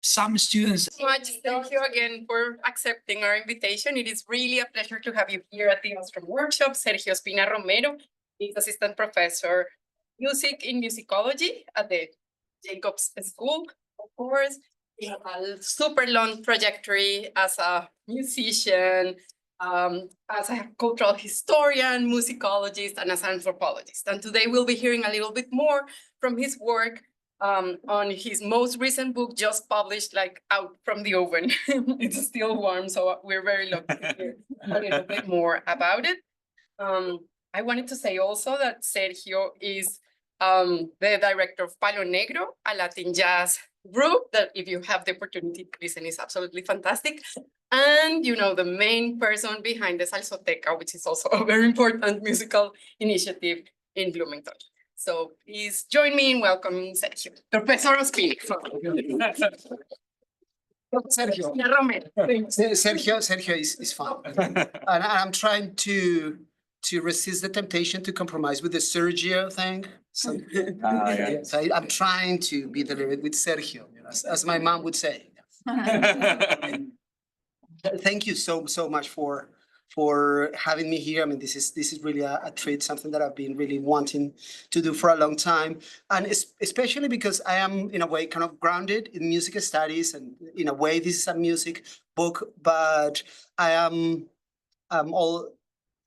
some students. Much. Thank you again for accepting our invitation. It is really a pleasure to have you here at the Ostrom workshop. Sergio Ospina-Romero is assistant professor music in musicology at the Jacobs School, of course. He has a super long trajectory as a musician, as a cultural historian, musicologist, and as an anthropologist. And today we'll be hearing a little bit more from his work on his most recent book, just published, like out from the oven. It's still warm, so we're very lucky to hear a little bit more about it. I wanted to say also that Sergio is the director of Palo Negro, a Latin jazz group that, if you have the opportunity to listen, is absolutely fantastic. And, you know, the main person behind the Salsoteca, which is also a very important musical initiative in Bloomington. So please join me in welcoming Sergio. Professor Ospina. Sergio is fine. And I'm trying to resist the temptation to compromise with the Sergio thing. So, so I'm trying to be delivered with Sergio, you know, as my mom would say. Thank you so much for having me here. I mean, this is really a treat, something that I've been really wanting to do for a long time, and especially because I am, in a way, kind of grounded in music studies, and in a way, this is a music book, but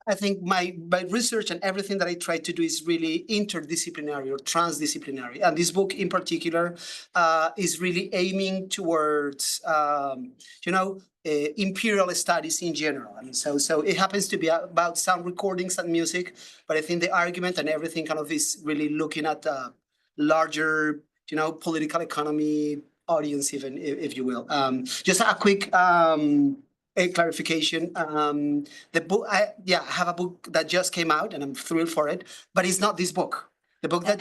I think my research and everything that I try to do is really interdisciplinary or transdisciplinary. And this book in particular is really aiming towards, imperial studies in general. I mean, so it happens to be about sound recordings and music, but I think the argument and everything kind of is really looking at the larger, political economy audience, even, if you will. Just a quick a clarification. The book, I have a book that just came out, and I'm thrilled for it. But it's not this book. The book that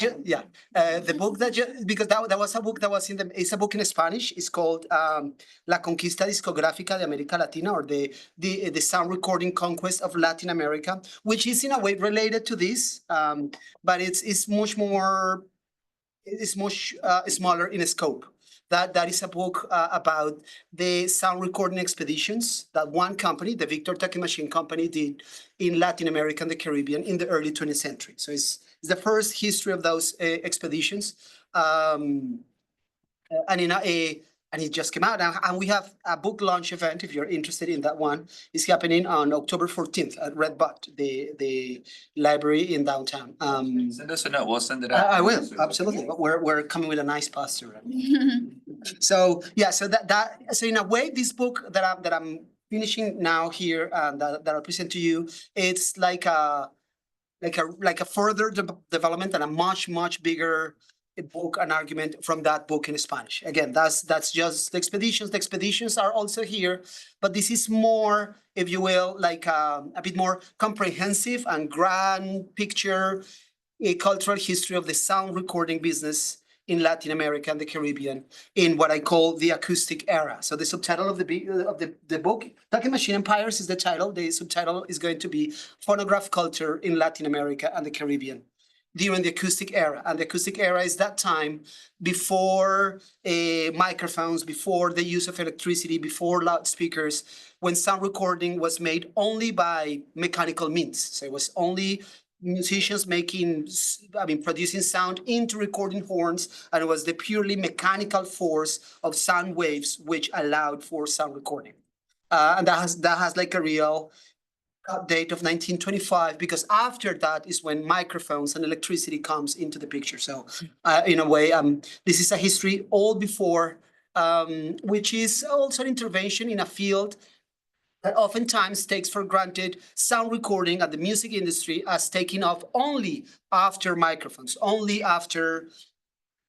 because that was a book that was it's a book in Spanish. It's called La Conquista Discográfica de América Latina, or the sound recording conquest of Latin America, which is in a way related to this, but it's much more, smaller in scope. That is a book about the sound recording expeditions that one company, the Victor Talking Machine Company, did in Latin America and the Caribbean in the early 20th century. So it's the first history of those expeditions. And it just came out. And we have a book launch event, if you're interested in that one. It's happening on October 14th at Red Butt, the library in downtown. Send us a note. We'll send it out. I will, absolutely. We're coming with a nice poster. So in a way, this book that I'm finishing now here, that I'll present to you, it's like a further development and a much bigger book, an argument from that book in Spanish. Again, that's just the expeditions. The expeditions are also here, but this is more, if you will, like a bit more comprehensive and grand picture, a cultural history of the sound recording business in Latin America and the Caribbean in what I call the acoustic era. So the subtitle of the book, Talking Machine Empires, is the title. The subtitle is going to be Phonograph Culture in Latin America and the Caribbean during the acoustic era. And the acoustic era is that time before microphones, before the use of electricity, before loudspeakers, when sound recording was made only by mechanical means. So it was only musicians producing sound into recording horns, and it was the purely mechanical force of sound waves which allowed for sound recording. And that has like a real date of 1925, because after that is when microphones and electricity comes into the picture. So in a way, this is a history all before, which is also an intervention in a field that oftentimes takes for granted sound recording and the music industry as taking off only after microphones, only after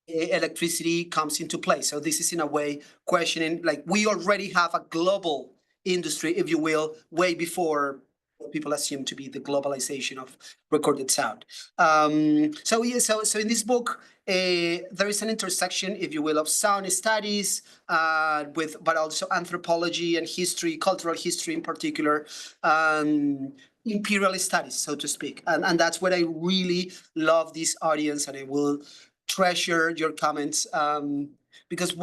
electricity comes into play. So this is in a way questioning, like, we already have a global industry, if you will, way before what people assume to be the globalization of recorded sound. So in this book, there is an intersection, if you will, of sound studies but also anthropology and history, cultural history in particular, imperial studies, so to speak. And that's what I really love this audience, and I will treasure your comments, because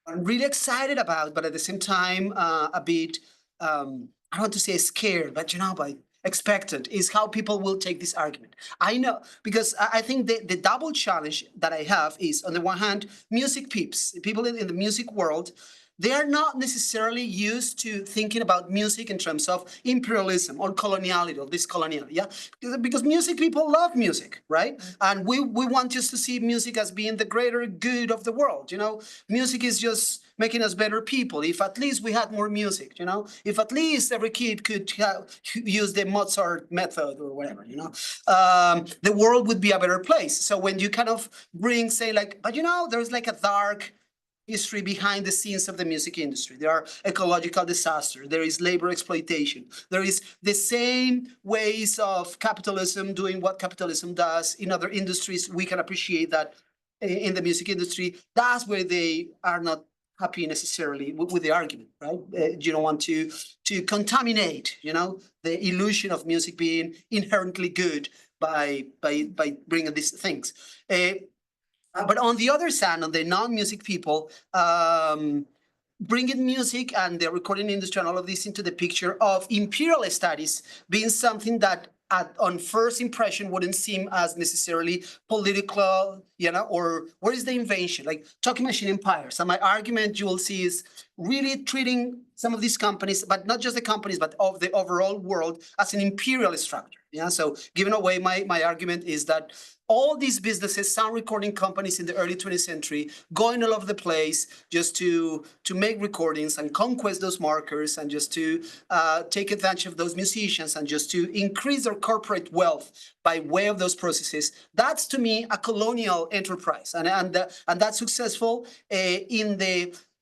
I'm really excited about, but at the same time, a bit, I don't want to say scared, but but expectant is how people will take this argument. I know, because I think the double challenge that I have is, on the one hand, music peeps, people in the music world, they are not necessarily used to thinking about music in terms of imperialism or coloniality or this coloniality, yeah? Because music people love music, right? And we want just to see music as being the greater good of the world, Music is just making us better people. If at least we had more music, If at least every kid could use the Mozart method or whatever, the world would be a better place. So when you kind of say like, but there's like a dark history behind the scenes of the music industry. There are ecological disasters. There is labor exploitation. There is the same ways of capitalism doing what capitalism does in other industries. We can appreciate that in the music industry. That's where they are not happy necessarily with the argument, right? You don't want to contaminate, the illusion of music being inherently good by bringing these things. But on the other side, on the non-music people, bringing music and the recording industry and all of this into the picture of imperial studies being something that on first impression wouldn't seem as necessarily political, or where is the invention? Like Talking Machine Empire. So my argument, you will see, is really treating some of these companies, but not just the companies, but of the overall world, as an imperial structure. Yeah. So giving away my argument is that all these businesses, sound recording companies in the early 20th century, going all over the place just to make recordings and conquest those markers and just to take advantage of those musicians and just to increase their corporate wealth by way of those processes. That's, to me, a colonial enterprise, and that's successful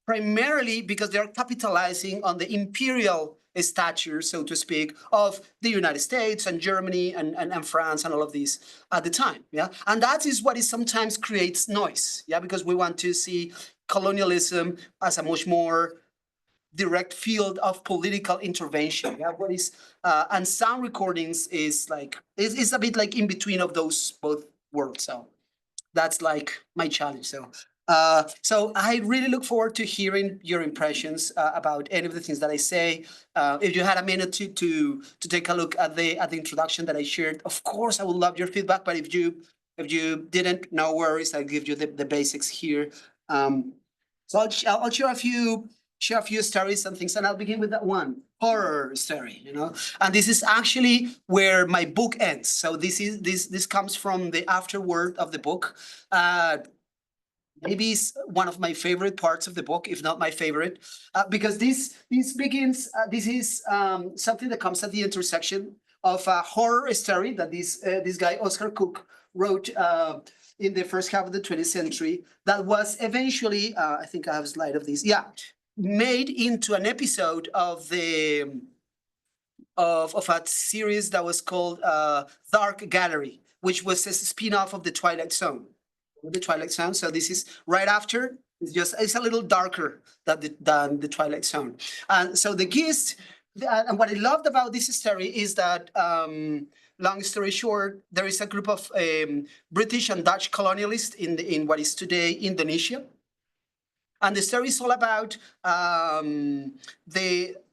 primarily because they are capitalizing on the imperial stature, so to speak, of the United States and Germany and France and all of these at the time. Yeah. And that is what sometimes creates noise. Yeah. Because we want to see colonialism as a much more direct field of political intervention. Yeah. And sound recordings is a bit like in between of those both worlds. So that's like my challenge. So I really look forward to hearing your impressions about any of the things that I say. If you had a minute to take a look at the introduction that I shared, of course I would love your feedback. But if you didn't, no worries. I'll give you the basics here. So I'll share a few stories and things, and I'll begin with that one horror story. And this is actually where my book ends. So this comes from the afterword of the book. Maybe it's one of my favorite parts of the book, if not my favorite, because this begins. This is something that comes at the intersection of a horror story that this guy Oscar Cook wrote in the first half of the 20th century. That was eventually, I think I have a slide of this. Yeah, made into an episode of a series that was called Dark Gallery, which was a spin-off of the Twilight Zone. The Twilight Zone. So this is right after. It's a little darker than the Twilight Zone. And so the gist, and what I loved about this story is that, long story short, there is a group of British and Dutch colonialists in what is today Indonesia, and the story is all about there's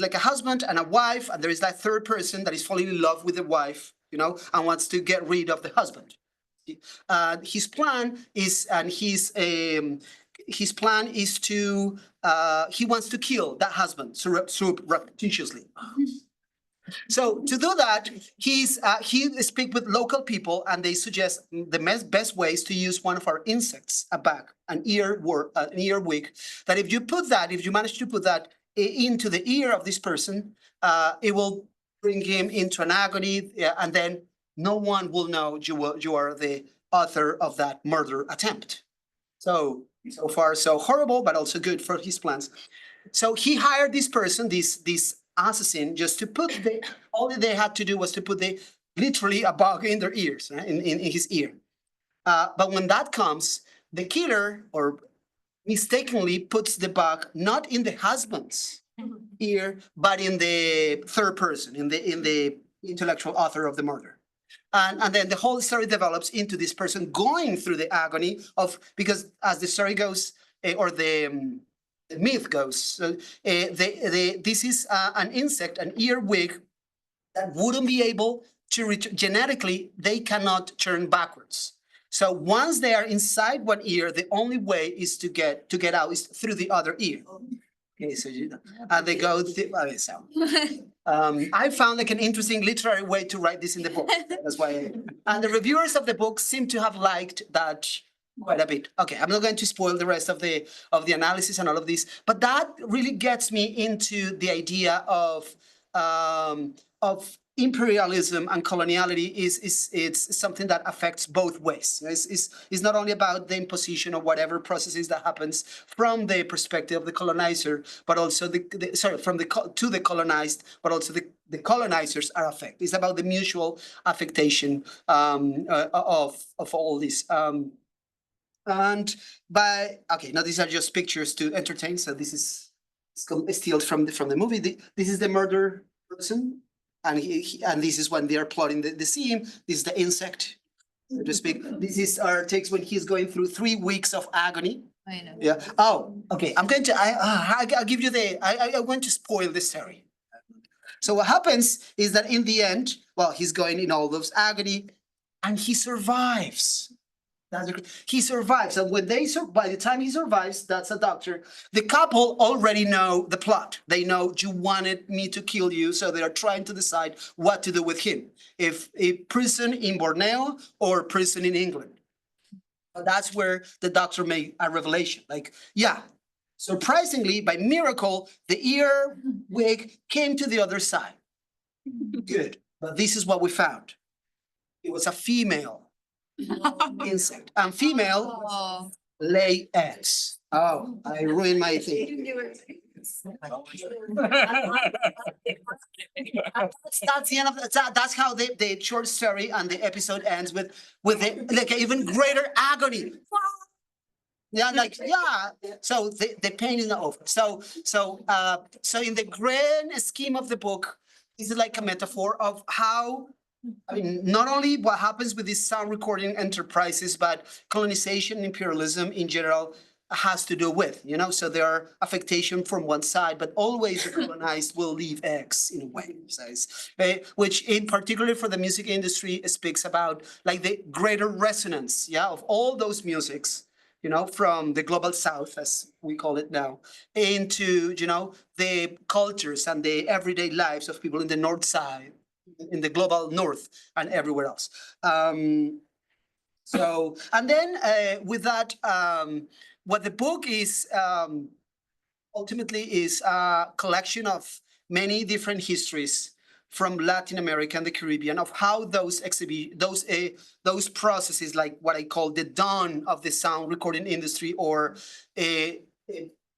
like a husband and a wife, and there is that third person that is falling in love with the wife, and wants to get rid of the husband. His plan is to he wants to kill that husband surreptitiously. So to do that, he speaks with local people, and they suggest the best ways to use one of our insects, a bag, an earwig. That if you manage to put that into the ear of this person, it will bring him into an agony, and then no one will know you are the author of that murder attempt. So far, so horrible, but also good for his plans. So he hired this person, this assassin, just to put all they had to do was to put literally a bug in their ears, right? in his ear. But when that comes, the killer or mistakenly puts the bug not in the husband's ear, but in the third person, in the intellectual author of the murder. And then the whole story develops into this person going through the agony of, because as the story goes, or the myth goes, this is an insect, an earwig, that wouldn't be able to genetically, they cannot turn backwards. So once they are inside one ear, the only way is to get out is through the other ear. Okay, so and they go through. I found like an interesting literary way to write this in the book. That's why. And the reviewers of the book seem to have liked that quite a bit. Okay, I'm not going to spoil the rest of the analysis and all of this, but that really gets me into the idea of imperialism and coloniality it's something that affects both ways. It's not only about the imposition of whatever processes that happens from the perspective of the colonizer, but also to the colonized, but also the colonizers are affected. It's about the mutual affectation of all this. Now these are just pictures to entertain. So this is still from the movie. This is the murder person. And and this is when they are plotting the scene. This is the insect, so to speak. This is our takes when he's going through 3 weeks of agony. I know. Yeah. Oh, okay. I'm going to. I'll give you the. I want to spoil the story. So what happens is that in the end, well, he's going in all those agony, and he survives. He survives, and when by the time he survives, that's a doctor. The couple already know the plot. They know you wanted me to kill you, so they are trying to decide what to do with him. If a prison in Borneo or prison in England. But that's where the doctor made a revelation. Like, yeah, surprisingly, by miracle, the earwig came to the other side. Good, but this is what we found. It was a female insect, and female Oh. lay eggs. Oh, I ruined my thing. That's the end of that's how the short story and the episode ends with like even greater agony. Yeah, like yeah. So the pain is not over. So in the grand scheme of the book, this is like a metaphor of how. I mean, not only what happens with these sound recording enterprises, but colonization, imperialism in general has to do with, so there are affectation from one side, but always the colonized will leave eggs in a way, which in particular for the music industry speaks about like the greater resonance, of all those musics, from the global south, as we call it now, into, the cultures and the everyday lives of people in the north side, in the global north and everywhere else. And then with that, what the book is ultimately is a collection of many different histories from Latin America and the Caribbean of how those processes, like what I call the dawn of the sound recording industry, or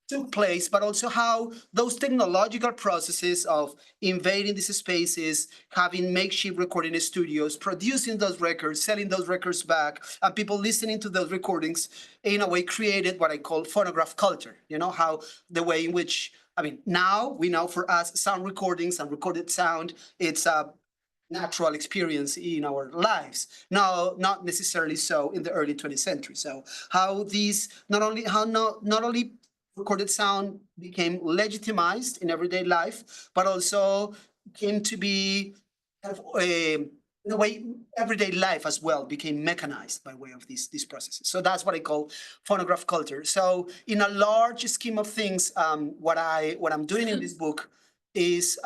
took place, but also how those technological processes of invading these spaces, having makeshift recording studios, producing those records, selling those records back, and people listening to those recordings, in a way created what I call phonograph culture. How the way in which, now we know for us, sound recordings and recorded sound, it's a natural experience in our lives. No, not necessarily so in the early 20th century. So how these, not only recorded sound became legitimized in everyday life, but also came to be kind of in a way everyday life as well became mechanized by way of these processes. So that's what I call phonograph culture. So in a large scheme of things, what I'm doing in this book is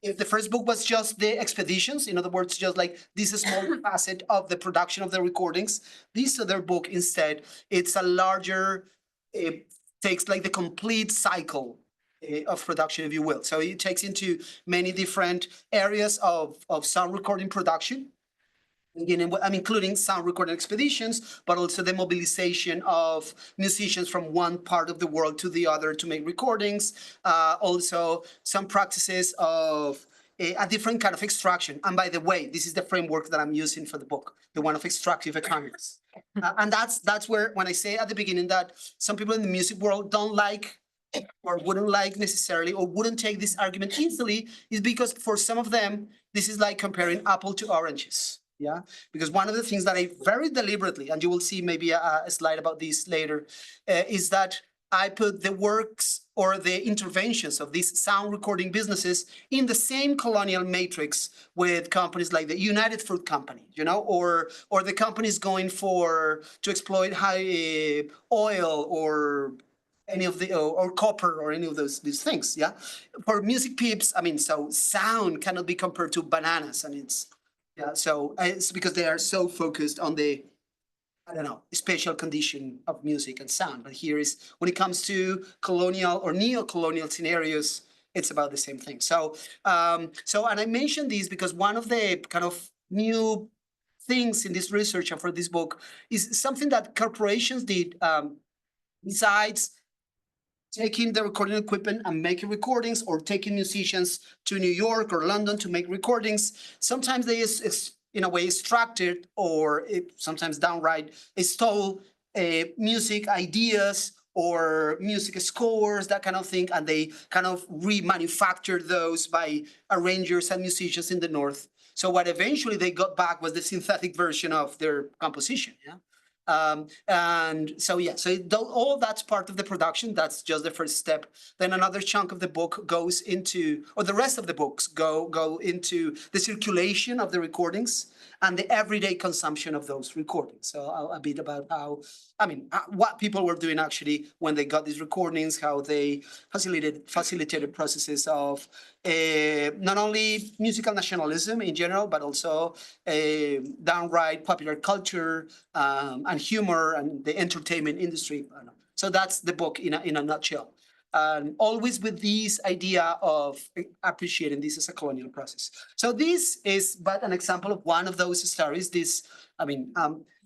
if the first book was just the expeditions, in other words, just like this small facet of the production of the recordings, this other book instead, it's a larger. It takes like the complete cycle of production, if you will. So it takes into many different areas of sound recording production, including sound recording expeditions, but also the mobilization of musicians from one part of the world to the other to make recordings. Also, some practices of a different kind of extraction. And by the way, this is the framework that I'm using for the book, the one of extractive economics. And that's where, when I say at the beginning that some people in the music world don't like or wouldn't like necessarily or wouldn't take this argument easily, is because for some of them, this is like comparing apple to oranges. Yeah, because one of the things that I very deliberately, and you will see maybe a slide about this later, is that I put the works or the interventions of these sound recording businesses in the same colonial matrix with companies like the United Fruit Company, or the companies going to exploit high oil or any of the or copper or any of these things. Yeah, for music peeps, I mean, so sound cannot be compared to bananas, and so it's because they are so focused on the, I don't know, special condition of music and sound. But here is, when it comes to colonial or neo-colonial scenarios, it's about the same thing. So, and I mentioned these because one of the kind of new things in this research and for this book is something that corporations did, besides taking the recording equipment and making recordings, or taking musicians to New York or London to make recordings. Sometimes they in a way extracted, or sometimes downright stole music ideas or music scores, that kind of thing, and they kind of remanufactured those by arrangers and musicians in the North. So what eventually they got back was the synthetic version of their composition. Yeah. And so, yeah, so all that's part of the production. That's just the first step. Then another chunk of the book goes into, or the rest of the books go into the circulation of the recordings and the everyday consumption of those recordings. So a bit about what people were doing actually when they got these recordings, how they facilitated processes of not only musical nationalism in general, but also downright popular culture and humor and the entertainment industry. So that's the book in a nutshell. Always with this idea of appreciating this as a colonial process. So this is but an example of one of those stories. This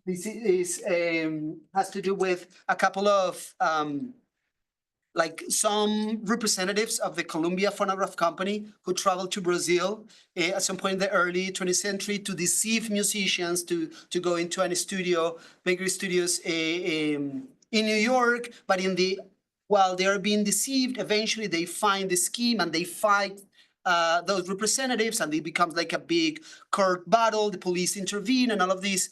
is has to do with a couple of like some representatives of the Columbia Phonograph Company who traveled to Brazil at some point in the early 20th century to deceive musicians to go into a studio, Bakery Studios in New York. But while they are being deceived, eventually they find the scheme and they fight those representatives, and it becomes like a big court battle. The police intervene and all of this,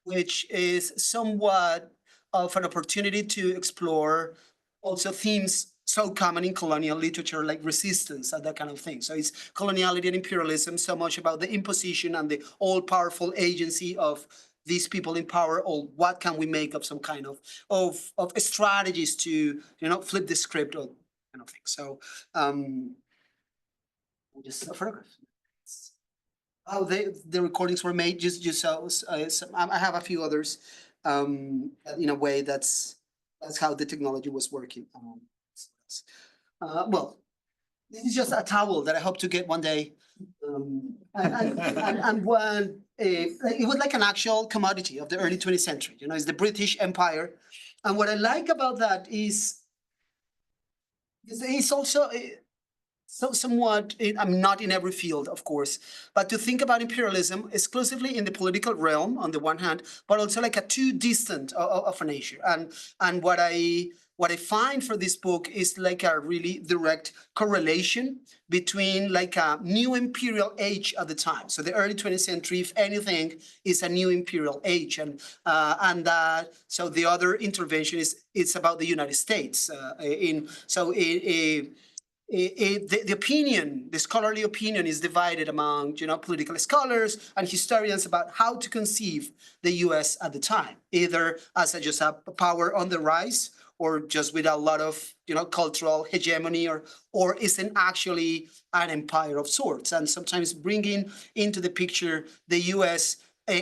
which is somewhat of an opportunity to explore also themes so common in colonial literature, like resistance and that kind of thing. So it's coloniality and imperialism, so much about the imposition and the all-powerful agency of these people in power, or what can we make of some kind of strategies to flip the script or kind of thing. So just a photograph. How the recordings were made. Just I have a few others. In a way, that's how the technology was working. Well, this is just a towel that I hope to get one day. And when it was like an actual commodity of the early 20th century. It's the British Empire. And what I like about that is it's also so somewhat, I'm not in every field, of course, but to think about imperialism exclusively in the political realm on the one hand, but also like a too distant of a nature. And what I find for this book is like a really direct correlation between like a new imperial age at the time. So the early 20th century, if anything, is a new imperial age, and so the other intervention it's about the United States. The scholarly opinion is divided among political scholars and historians about how to conceive the U.S. at the time, either as just a power on the rise, or just with a lot of cultural hegemony, or isn't actually an empire of sorts. And sometimes bringing into the picture the U.S.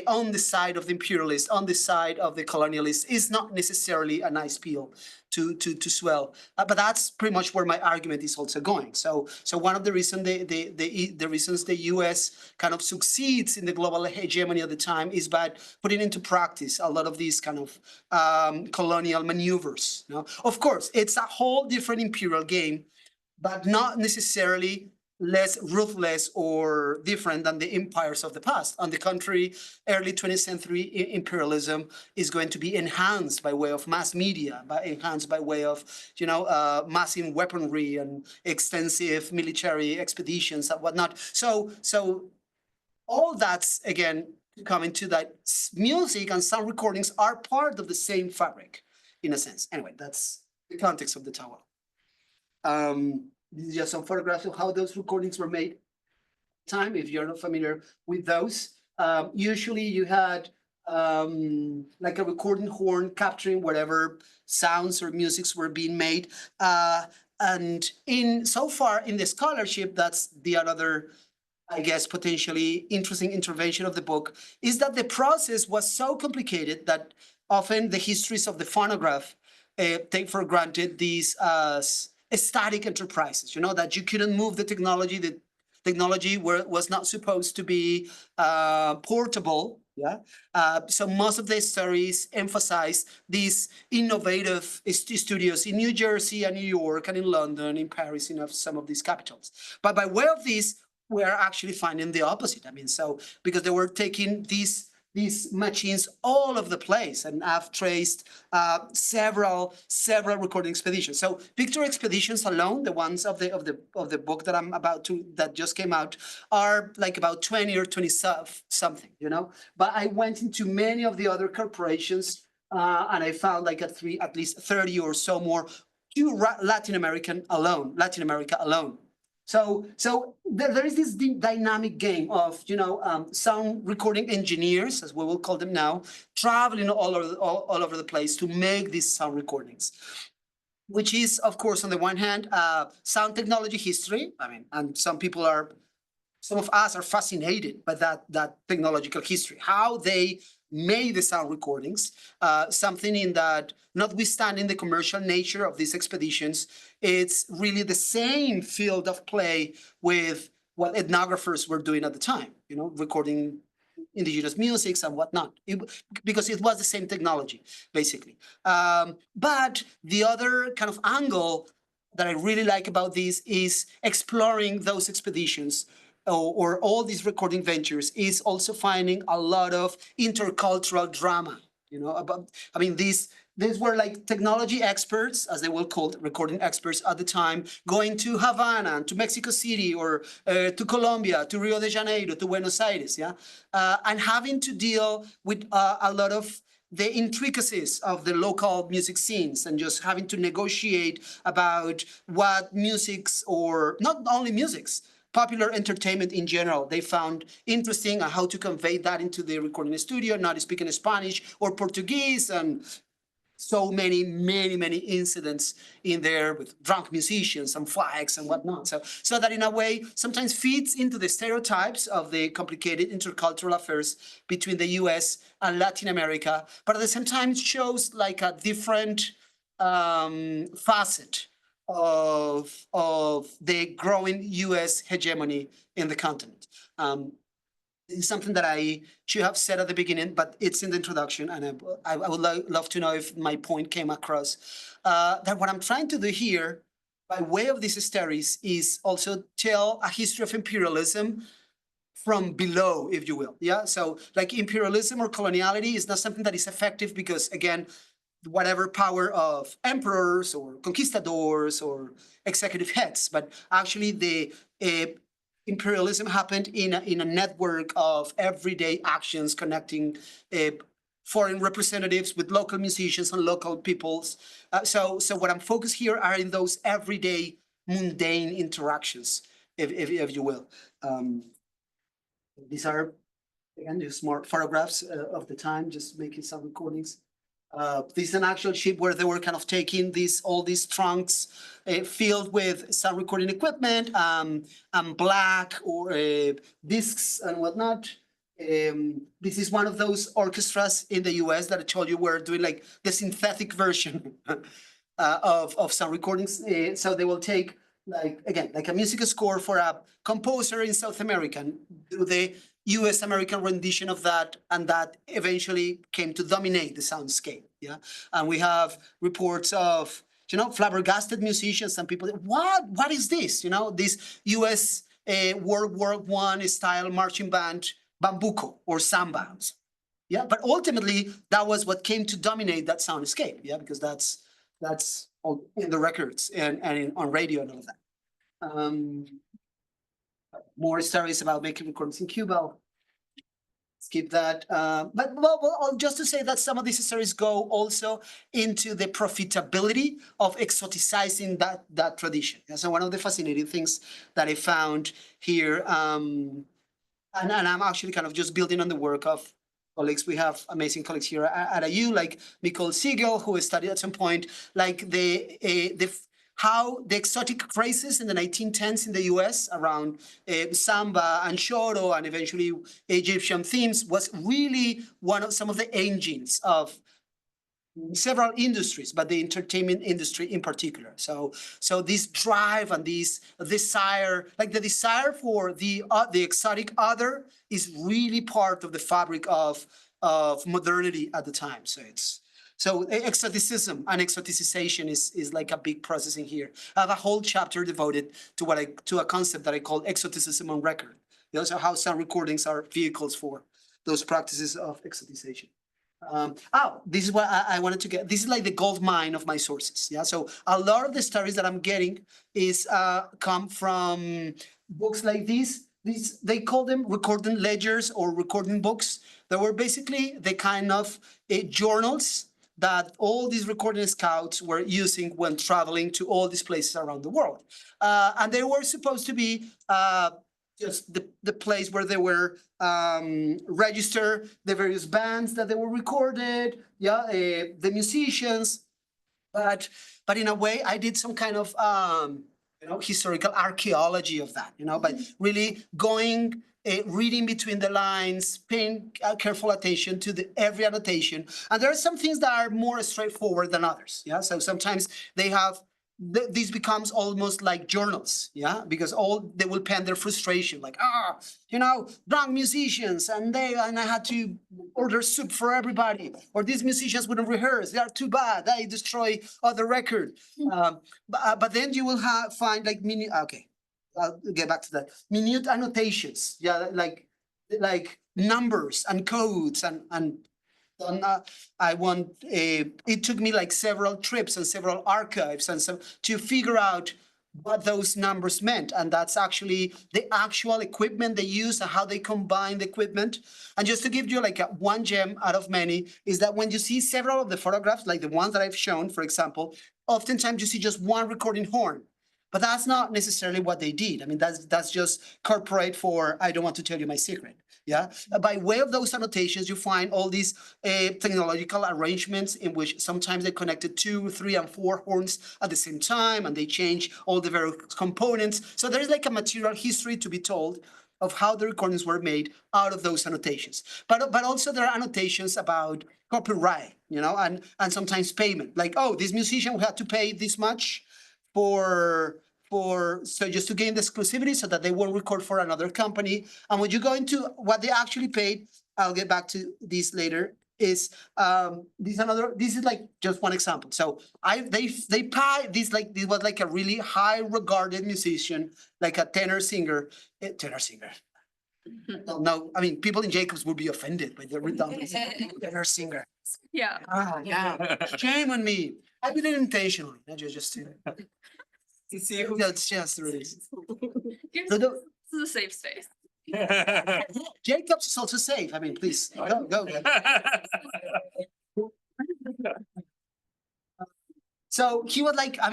On the side of the imperialist, on the side of the colonialist, is not necessarily a nice pill to swell. But that's pretty much where my argument is also going. So one of the reasons the reasons the U.S. kind of succeeds in the global hegemony of the time is by putting into practice a lot of these kind of colonial maneuvers. Of course, it's a whole different imperial game, but not necessarily less ruthless or different than the empires of the past. On the contrary, early 20th century imperialism is going to be enhanced by way of mass media, enhanced by way of, massive weaponry and extensive military expeditions and whatnot. So all that's, again, coming to that music and sound recordings are part of the same fabric, in a sense. Anyway, that's the context of the tower. This is just some photographs of how those recordings were made. Time, if you're not familiar with those, usually you had like a recording horn capturing whatever sounds or musics were being made. And so far in the scholarship, that's the another, I guess, potentially interesting intervention of the book, is that the process was so complicated that often the histories of the phonograph take for granted these as static enterprises, that you couldn't move the technology. The technology was not supposed to be portable. Yeah. So most of the stories emphasize these innovative studios in New Jersey and New York and in London, in Paris, in some of these capitals. But by way of this, we are actually finding the opposite. I mean, so because they were taking these machines all over the place, and I've traced several recording expeditions. So picture expeditions alone, the ones of the book that I'm about to, that just came out, are like about 20 or 20 something, But I went into many of the other corporations, and I found like at least 30 or so more to Latin America alone. So there is this dynamic game of, sound recording engineers, as we will call them now, traveling all over the place to make these sound recordings, which is, of course, on the one hand, sound technology history. I mean, and some of us are fascinated by that technological history, how they made the sound recordings, something in that, notwithstanding the commercial nature of these expeditions, it's really the same field of play with what ethnographers were doing at the time, recording indigenous musics and whatnot, because it was the same technology, basically. But the other kind of angle that I really like about this is exploring those expeditions or all these recording ventures, is also finding a lot of intercultural drama, these were like technology experts, as they were called, recording experts at the time, going to Havana, to Mexico City, or to Colombia, to Rio de Janeiro, to Buenos Aires, and having to deal with a lot of the intricacies of the local music scenes, and just having to negotiate about what musics, or not only musics, popular entertainment in general, they found interesting, and how to convey that into the recording studio, not speaking Spanish or Portuguese, and so many incidents in there with drunk musicians and flags and whatnot. So that in a way sometimes feeds into the stereotypes of the complicated intercultural affairs between the US and Latin America, but at the same time it shows like a different facet of the growing US hegemony in the continent. It's something that I should have said at the beginning, but it's in the introduction, and I would love to know if my point came across. That what I'm trying to do here, by way of these stories, is also tell a history of imperialism from below, if you will. Yeah. So like imperialism or coloniality is not something that is effective because, again, whatever power of emperors or conquistadors or executive heads, but actually the imperialism happened in a network of everyday actions connecting foreign representatives with local musicians and local peoples. So what I'm focused here are in those everyday mundane interactions, if you will. These are, again, just more photographs of the time, just making some recordings. This is an actual ship where they were kind of taking all these trunks filled with some recording equipment, and black or discs and whatnot. This is one of those orchestras in the US that I told you were doing like the synthetic version of some recordings. So they will take like a music score for a composer in South America, and do the US American rendition of that, and that eventually came to dominate the soundscape. Yeah. And we have reports of, flabbergasted musicians and people, what is this? This US a World War I style marching band, bambuco or samba. Yeah, but ultimately that was what came to dominate that soundscape. Yeah, because that's all in the records and on radio and all of that. More stories about making recordings in Cuba. Skip that. But just to say that some of these stories go also into the profitability of exoticizing that tradition. And so one of the fascinating things that I found here, and I'm actually kind of just building on the work of colleagues. We have amazing colleagues here at IU, like Nicole Siegel, who studied at some point, like how the exotic phrases in the 1910s in the US around samba and choro and eventually Egyptian themes was really some of the engines of several industries, but the entertainment industry in particular. So this drive and this desire, like the desire for the exotic other, is really part of the fabric of modernity at the time. So exoticism and exoticization is like a big process in here. I have a whole chapter devoted to a concept that I call exoticism on record. So how sound recordings are vehicles for those practices of exoticization. This is what I wanted to get. This is like the gold mine of my sources. Yeah. So a lot of the stories that I'm getting come from books like these. They call them recording ledgers or recording books. That were basically the kind of journals that all these recording scouts were using when traveling to all these places around the world. And they were supposed to be just the place where they were register the various bands that they were recorded, the musicians. But in a way, I did some kind of historical archaeology of that, by really going, reading between the lines, paying careful attention to every annotation. And there are some things that are more straightforward than others. Yeah, so sometimes they have. This becomes almost like journals, because they will pen their frustration, like drunk musicians, and I had to order soup for everybody, or these musicians wouldn't rehearse, they are too bad, they destroy other record. But then you will find like I'll get back to that, minute annotations, like numbers and codes and it took me like several trips and several archives and some to figure out what those numbers meant. And that's actually the actual equipment they use and how they combine the equipment. And just to give you like one gem out of many is that when you see several of the photographs, like the ones that I've shown, for example, oftentimes you see just one recording horn. But that's not necessarily what they did. I mean, that's just corporate for, I don't want to tell you my secret. Yeah. By way of those annotations, you find all these technological arrangements in which sometimes they connected 2, 3, and 4 horns at the same time, and they change all the various components. So there's like a material history to be told of how the recordings were made out of those annotations. But also there are annotations about copyright, and sometimes payment. Like, this musician had to pay this much so just to gain the exclusivity so that they won't record for another company. And when you go into what they actually paid, I'll get back to this later, is this is like just one example. So they pay this was like a really high regarded musician, like a tenor singer. No, I mean, people in Jacobs would be offended by the redundancy. Tenor singer. Yeah. Yeah. Shame on me. I did it intentionally. Not just to see who. That's just really. This is a safe space. Jacobs is also safe. I mean, please go. So he was like, I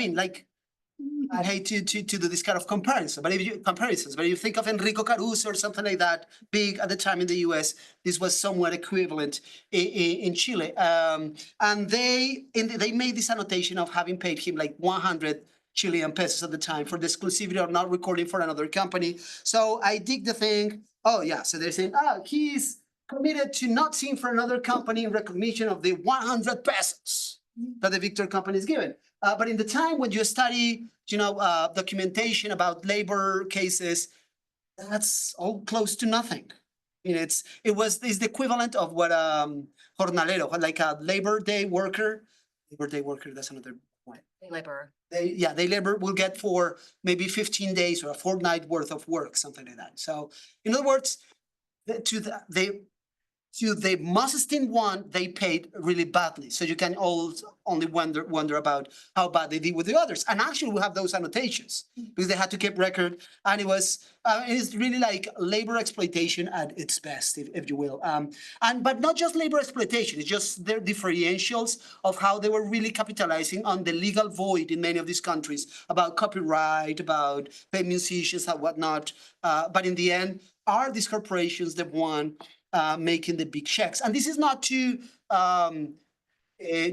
hate to do this kind of comparison, but if you think of Enrico Caruso or something like that, big at the time in the US, this was somewhat equivalent in Chile. And they made this annotation of having paid him like 100 Chilean pesos at the time for the exclusivity of not recording for another company. So I dig the thing. Oh yeah, so they're saying, he's committed to not sing for another company in recognition of the 100 pesos that the Victor company is given. But in the time when you study, documentation about labor cases, that's all close to nothing. It's the equivalent of what jornalero, like a Labor Day worker. That's another Labor. They labor will get for maybe 15 days or a fortnight worth of work, something like that. So in other words, to the most esteemed one, they paid really badly. So you can only wonder about how bad they did with the others. And actually, we have those annotations because they had to keep record. And it's really like labor exploitation at its best, if you will. But not just labor exploitation, it's just their differentials of how they were really capitalizing on the legal void in many of these countries about copyright, about paid musicians and whatnot. But in the end, are these corporations the one making the big checks? And this is not to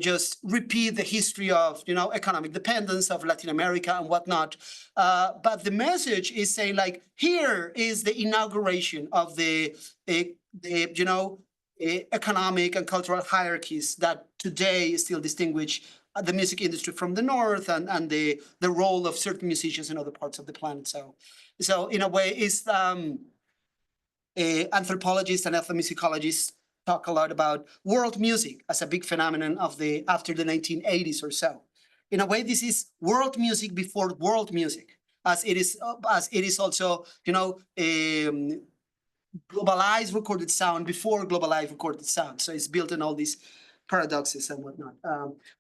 just repeat the history of economic dependence of Latin America and whatnot, but the message is saying like, here is the inauguration of the economic and cultural hierarchies that today still distinguish the music industry from the north and the role of certain musicians in other parts of the planet. So in a way, it's anthropologists and ethnomusicologists talk a lot about world music as a big phenomenon of after the 1980s or so. In a way, this is world music before world music, as it is also globalized recorded sound before globalized recorded sound. So it's built in all these paradoxes and whatnot.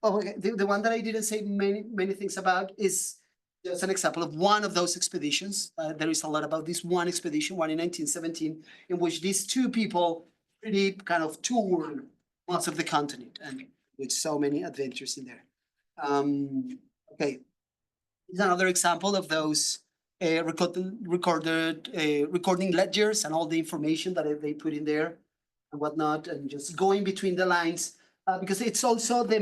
Okay, the one that I didn't say many things about is just an example of one of those expeditions. There is a lot about this one expedition, one in 1917, in which these two people really kind of toured much of the continent and with so many adventures in there. Okay, here's another example of those recording ledgers and all the information that they put in there and whatnot, and just going between the lines, because it's also the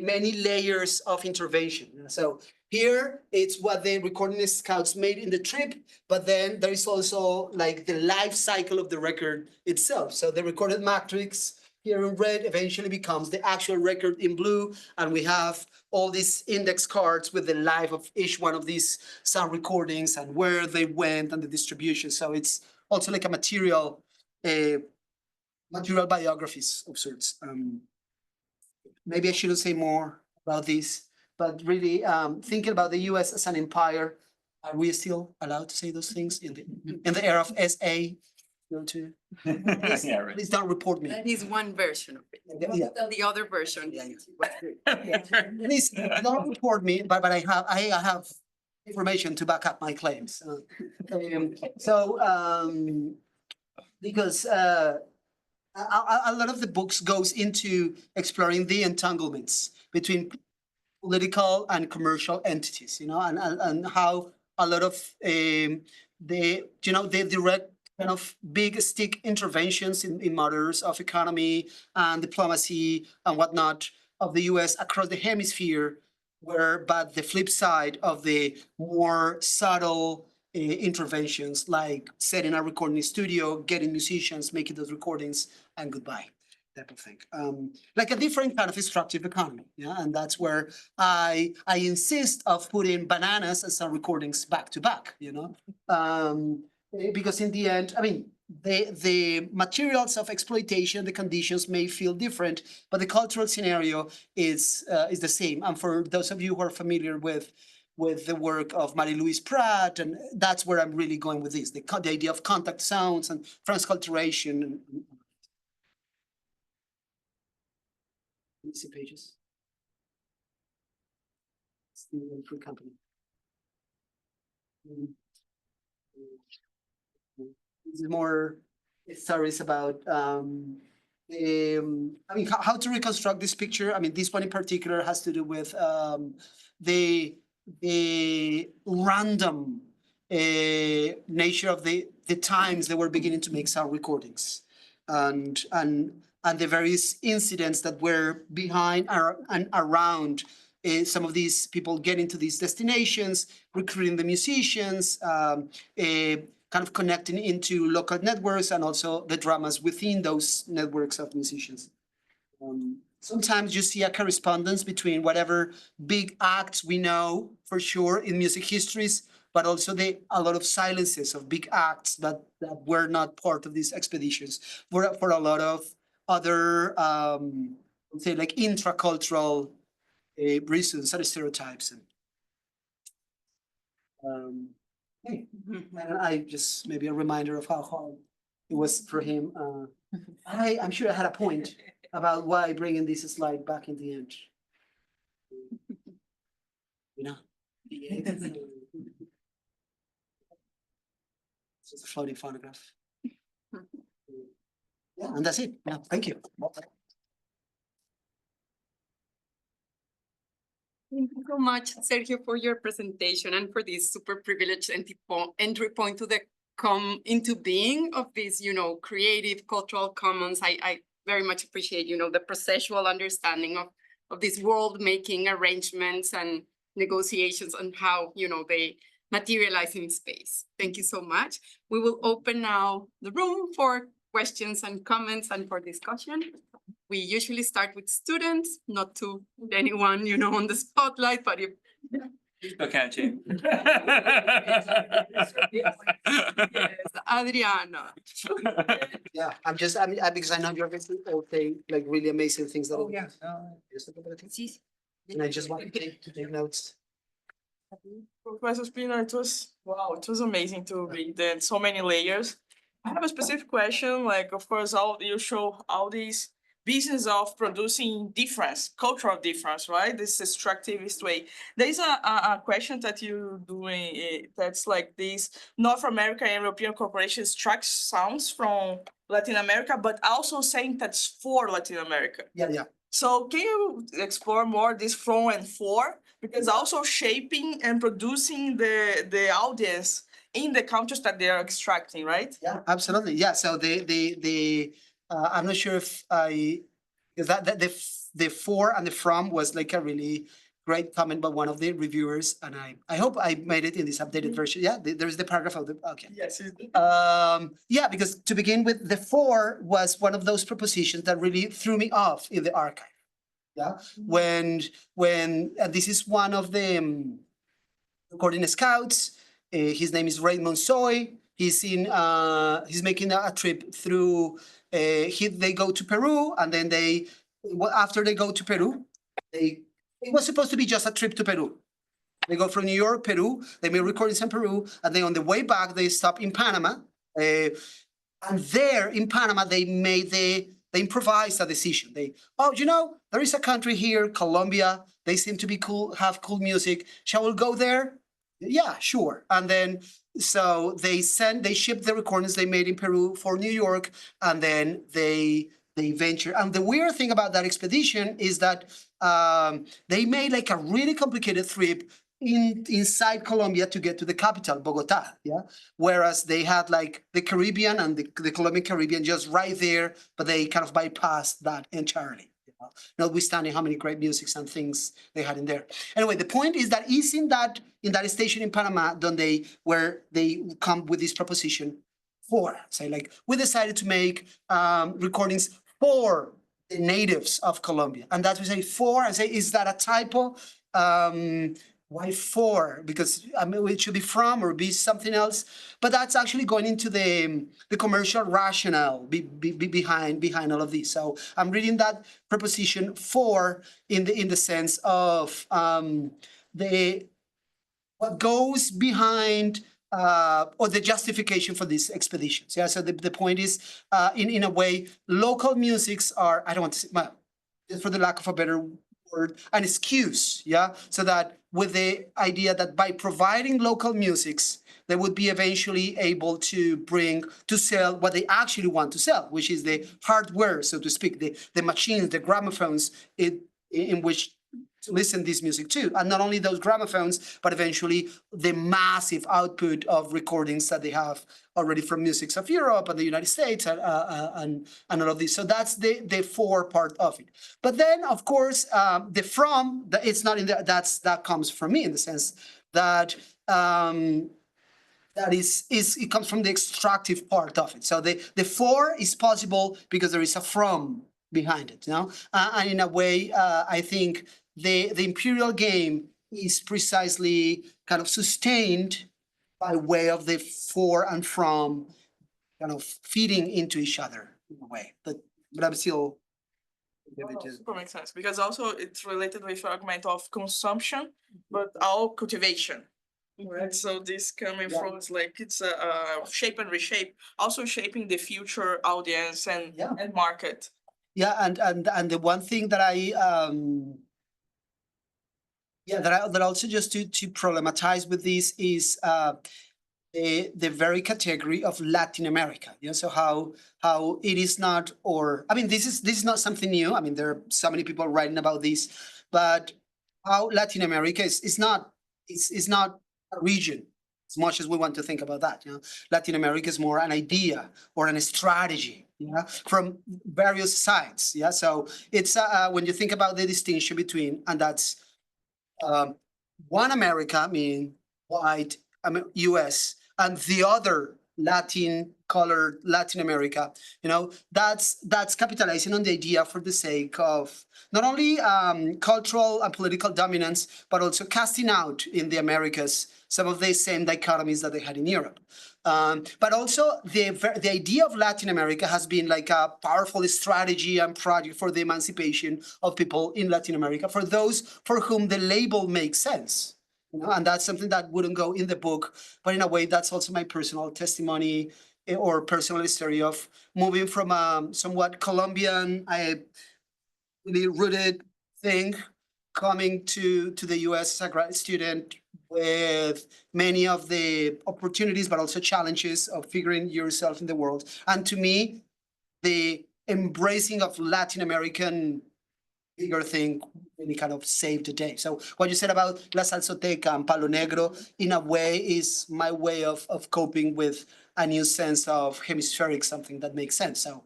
many layers of intervention. So here, it's what the recording scouts made in the trip, but then there is also like the life cycle of the record itself. So the recorded matrix here in red eventually becomes the actual record in blue, and we have all these index cards with the life of each one of these sound recordings and where they went and the distribution. So it's also like a material biographies of sorts. Maybe I shouldn't say more about this. But really, thinking about the U.S. as an empire, are we still allowed to say those things in the era of SA? Please don't report me. That is one version of it. Yeah. The other version. Please don't report me, but I have information to back up my claims. Because a lot of the books goes into exploring the entanglements between political and commercial entities, and how a lot of the direct kind of big stick interventions in matters of economy and diplomacy and whatnot of the U.S. across the hemisphere but the flip side of the more subtle interventions, like setting a recording studio, getting musicians, making those recordings, and goodbye. Type of thing, like a different kind of extractive economy, and that's where I insist of putting bananas and some recordings back to back, because in the end, I mean, the materials of exploitation, the conditions may feel different, but the cultural scenario is the same. And for those of you who are familiar with the work of Marie-Louise Pratt, and that's where I'm really going with this, the idea of contact sounds and transculturation. Let me see pages. Still free company. This is more stories about I mean, how to reconstruct this picture. I mean, this one in particular has to do with the random nature of the times they were beginning to make sound recordings, and the various incidents that were behind and around some of these people getting to these destinations, recruiting the musicians, kind of connecting into local networks, and also the dramas within those networks of musicians. Sometimes you see a correspondence between whatever big acts we know for sure in music histories, but also a lot of silences of big acts that were not part of these expeditions for a lot of other, say, like intracultural reasons and stereotypes. And hey, and I just maybe a reminder of how hard it was for him. I'm sure I had a point about why bringing this slide back in the end. You know, it's just a floating phonograph. Yeah, and that's it. Yeah, thank you. Thank you so much, Sergio, for your presentation and for this super privileged entry point to the come into being of this, creative cultural commons. I very much appreciate, the processual understanding of these world-making arrangements and negotiations and how, they materialize in space. Thank you so much. We will open now the room for questions and comments and for discussion. We usually start with students, not to put anyone, on the spotlight, but if Okay, Jane. yes, Adriana. Yeah, I'm because I know you're going to say like really amazing things that. Oh, yeah. And I just want to take notes. Professor Spina, it was amazing to read and so many layers. I have a specific question, like of course you show all these business of producing difference, cultural difference, right? This extractivist way. There is a question that you're doing that's like this North American and European corporations extract sounds from Latin America, but also saying that's for Latin America. Yeah. So can you explore more this from and for? Because also shaping and producing the audience in the countries that they are extracting, right? Yeah, absolutely. Yeah. So I'm not sure if because the for and the from was like a really great comment by one of the reviewers, and I hope I made it in this updated version. Yeah, there's the paragraph of the okay. Yes. Yeah, because to begin with, the for was one of those propositions that really threw me off in the archive. Yeah, when this is one of the recording scouts. His name is Raymond Soy. He's making a trip through. They go to Peru, and then after they go to Peru, it was supposed to be just a trip to Peru. They go from New York, Peru. They make recordings in Peru, and then on the way back they stop in Panama. And there in Panama they improvised a decision. There is a country here, Colombia. They seem to be cool, have cool music. Shall we go there? Yeah, sure. And then so they shipped the recordings they made in Peru for New York, and then they venture. And the weird thing about that expedition is that they made like a really complicated trip inside Colombia to get to the capital, Bogota. Yeah, whereas they had like the Caribbean and the Colombian Caribbean just right there, but they kind of bypassed that entirely. Notwithstanding how many great musics and things they had in there. Anyway, the point is that is in that station in Panama where they come with this proposition for, say like, we decided to make recordings for the natives of Colombia. And that's we say for, and say, is that a typo? Why for? Because it should be from or be something else. But that's actually going into the commercial rationale behind all of this. So I'm reading that preposition for in the sense of what goes behind or the justification for these expeditions. Yeah. So the point is, in a way, local musics are, I don't want to say, for the lack of a better word, an excuse. Yeah. So that with the idea that by providing local musics, they would be eventually able to sell what they actually want to sell, which is the hardware, so to speak, the machines, the gramophones in which to listen this music to. And not only those gramophones, but eventually the massive output of recordings that they have already from musics of Europe and the United States and all of this. So that's the for part of it. But then, of course, the from, it's not in there, that comes from me in the sense that it comes from the extractive part of it. So the for is possible because there is a from behind it, and in a way, I think the imperial game is precisely kind of sustained by way of the for and from kind of feeding into each other in a way. But I'm still Super makes sense because also it's related with argument of consumption, but all cultivation. Right, so this coming Yeah. from is like it's a shape and reshape, also shaping the future audience and Yeah. and market. Yeah, and the one thing that I that also just to problematize with this is the very category of Latin America. Yeah, so how it is not, or I mean, this is not something new. I mean, there are so many people writing about this, but how Latin America is not is not a region as much as we want to think about that. You know, Latin America is more an idea or an strategy. Yeah, from various sides. Yeah, so it's when you think about the distinction between, and that's one America, meaning white, US, and the other Latin colored Latin America, you know, that's capitalizing on the idea for the sake of not only cultural and political dominance, but also casting out in the Americas some of the same dichotomies that they had in Europe. But also the idea of Latin America has been like a powerful strategy and project for the emancipation of people in Latin America, for those for whom the label makes sense. You know, and that's something that wouldn't go in the book, but in a way, that's also my personal testimony or personal story of moving from a somewhat Colombian, really rooted thing, coming to the US as a grad student with many of the opportunities, but also challenges of figuring yourself in the world. And to me, the embracing of Latin American bigger thing really kind of saved the day. So what you said about La Salsoteca and Palo Negro, in a way, is my way of coping with a new sense of hemispheric something that makes sense. So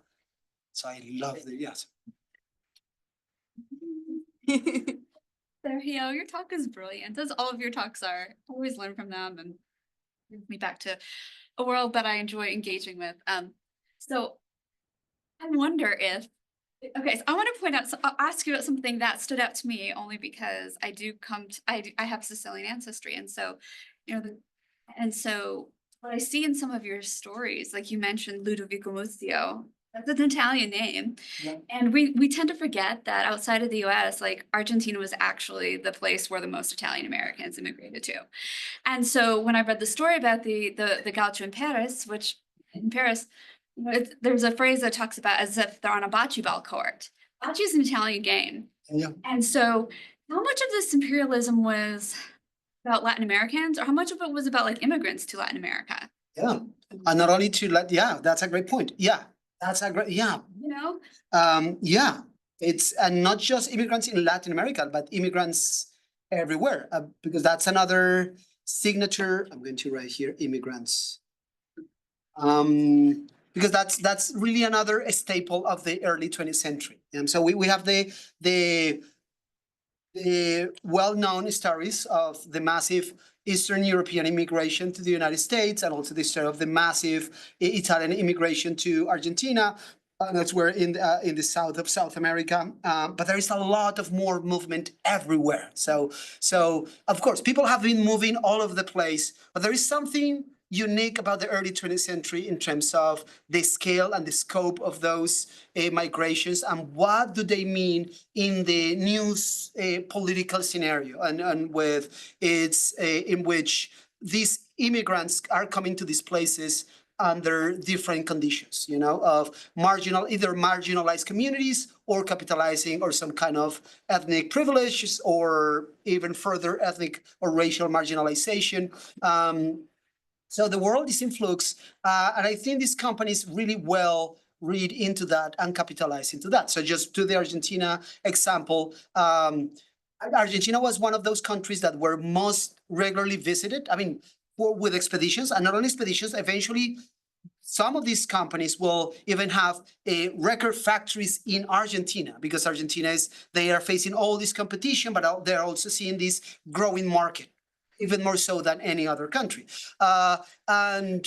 I love the, yes. Sergio, your talk is brilliant, as all of your talks are. I always learn from them and brings me back to a world that I enjoy engaging with. So I wonder if, okay, so I want to point out, so I'll ask you about something that stood out to me only because I do come to, I have Sicilian ancestry. And so, you know, and so what I see in some of your stories, like you mentioned Ludovico Muzio, that's an Italian name. Yeah. And we tend to forget that outside of the US, like Argentina was actually the place where the most Italian Americans immigrated to. And so when I read the story about the gaucho in Paris, which in Paris, you know, there's a phrase that talks about as if they're on a bocce ball court. Bocce is an Italian game. Yeah. And so how much of this imperialism was about Latin Americans, or how much of it was about like immigrants to Latin America? Yeah. And not only to let, yeah, that's a great point. Yeah. That's a great, yeah. You know? Yeah. It's, and not just immigrants in Latin America, but immigrants everywhere, because that's another signature. I'm going to write here, immigrants. Because that's really another staple of the early 20th century. And so we have the well-known stories of the massive Eastern European immigration to the United States, and also the story of the massive Italian immigration to Argentina. That's where in the south of South America, but there is a lot of more movement everywhere. So of course, people have been moving all over the place, but there is something unique about the early 20th century in terms of the scale and the scope of those migrations, and what do they mean in the new political scenario, and with its in which these immigrants are coming to these places under different conditions, you know, of either marginalized communities or capitalizing or some kind of ethnic privileges or even further ethnic or racial marginalization. So the world is in flux, and I think these companies really well read into that and capitalize into that. So just to the Argentina example, Argentina was one of those countries that were most regularly visited. I mean, with expeditions, and not only expeditions, eventually some of these companies will even have record factories in Argentina, because they are facing all this competition, but they're also seeing this growing market, even more so than any other country. And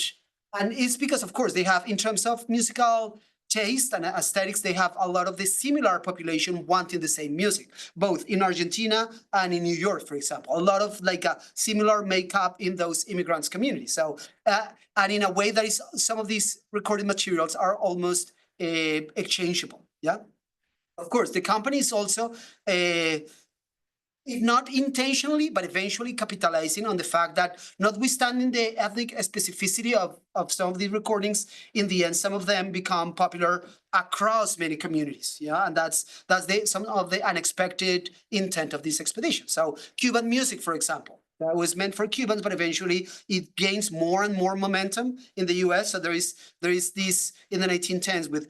it's because, of course, they have, in terms of musical taste and aesthetics, they have a lot of the similar population wanting the same music, both in Argentina and in New York, for example. A lot of like a similar makeup in those immigrants communities. So, and in a way that is, some of these recorded materials are almost exchangeable. Yeah. Of course, the company is also, if not intentionally, but eventually capitalizing on the fact that notwithstanding the ethnic specificity of some of the recordings, in the end, some of them become popular across many communities. Yeah, and that's some of the unexpected intent of this expedition. So Cuban music, for example, that was meant for Cubans, but eventually it gains more and more momentum in the US. So there is this in the 1910s with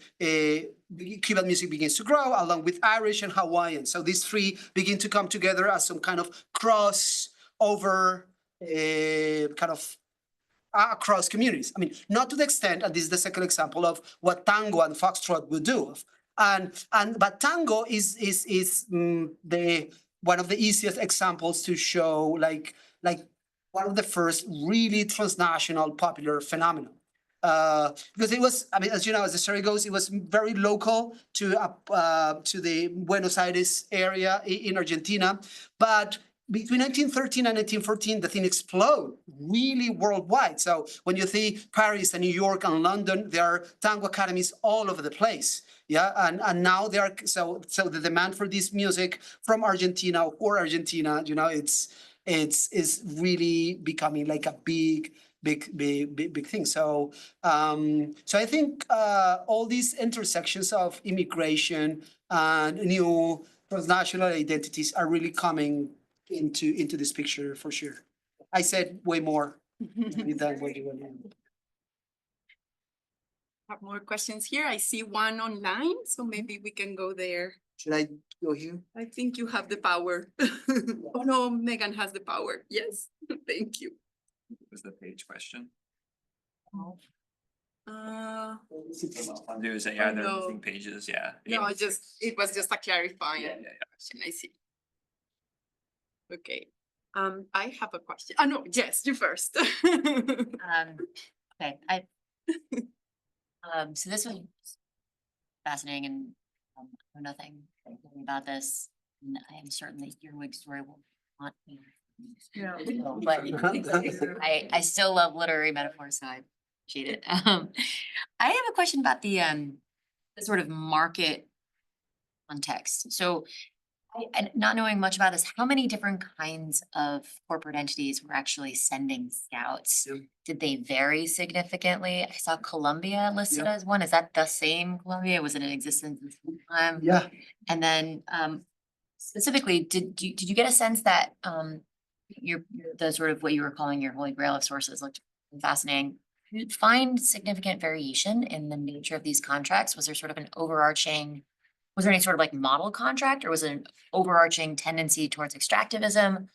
Cuban music begins to grow along with Irish and Hawaiian. So these three begin to come together as some kind of crossover kind of across communities. I mean, not to the extent, and this is the second example of what tango and foxtrot would do. But tango is the one of the easiest examples to show like one of the first really transnational popular phenomenon. Because it was, I mean, as you know, as the story goes, it was very local to the Buenos Aires area in Argentina, but between 1913 and 1914, the thing exploded really worldwide. So when you see Paris and New York and London, there are tango academies all over the place. Yeah, and now there are so the demand for this music from Argentina or Argentina, you know, it's really becoming like a big thing. So so I think all these intersections of immigration and new transnational identities are really coming into this picture for sure. I said way more than what you want. Have more questions here. I see one online, so maybe we can go there. Should I go here? I think you have the power. Oh no, Megan has the power. Yes, thank you. What was the page question? Uh, I'll do is that, yeah, they're no. missing pages, yeah. no, it was just a clarifying Yeah. question. I see. Okay. I have a question. No, Jess, you first. Okay, so this was fascinating and I know nothing about this. And I am certain that your wig story will not be. Yeah. But I still love literary metaphors, so I appreciate it. I have a question about the sort of market context. So and not knowing much about this, how many different kinds of corporate entities were actually sending scouts? Yeah. Did they vary significantly? I saw Colombia listed as one. Is that the same Colombia? Was it in existence at some time? Yeah. And then specifically, did you get a sense that the sort of what you were calling your holy grail of sources looked fascinating? Did you find significant variation in the nature of these contracts? Was there sort of an overarching, was there any sort of like model contract, or was it an overarching tendency towards extractivism?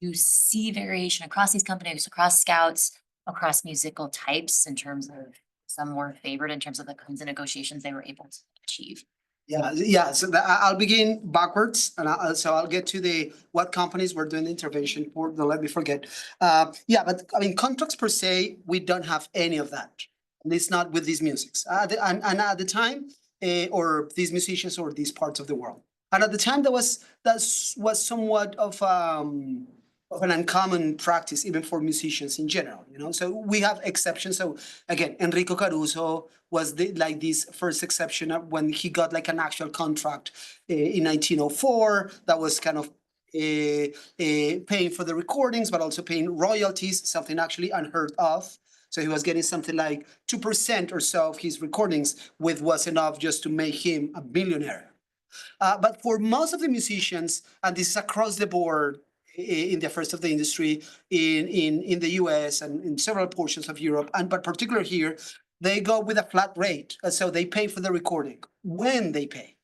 You see variation across these companies, across scouts, across musical types in terms of some more favored in terms of the kinds of negotiations they were able to achieve? Yeah. So I'll begin backwards, and so I'll get to what companies were doing the intervention for. Don't let me forget. Yeah, but I mean, contracts per se, we don't have any of that. At least not with these musics. And at the time, or these musicians or these parts of the world. And at the time, that was somewhat of an uncommon practice, even for musicians in general. You know, so we have exceptions. So again, Enrico Caruso was this first exception when he got like an actual contract in 1904. That was kind of paying for the recordings, but also paying royalties, something actually unheard of. So he was getting something like 2% or so of his recordings, which was enough just to make him a billionaire. But for most of the musicians, and this is across the board in the first of the industry in the US and in several portions of Europe, but particularly here, they go with a flat rate. So they pay for the recording when they pay.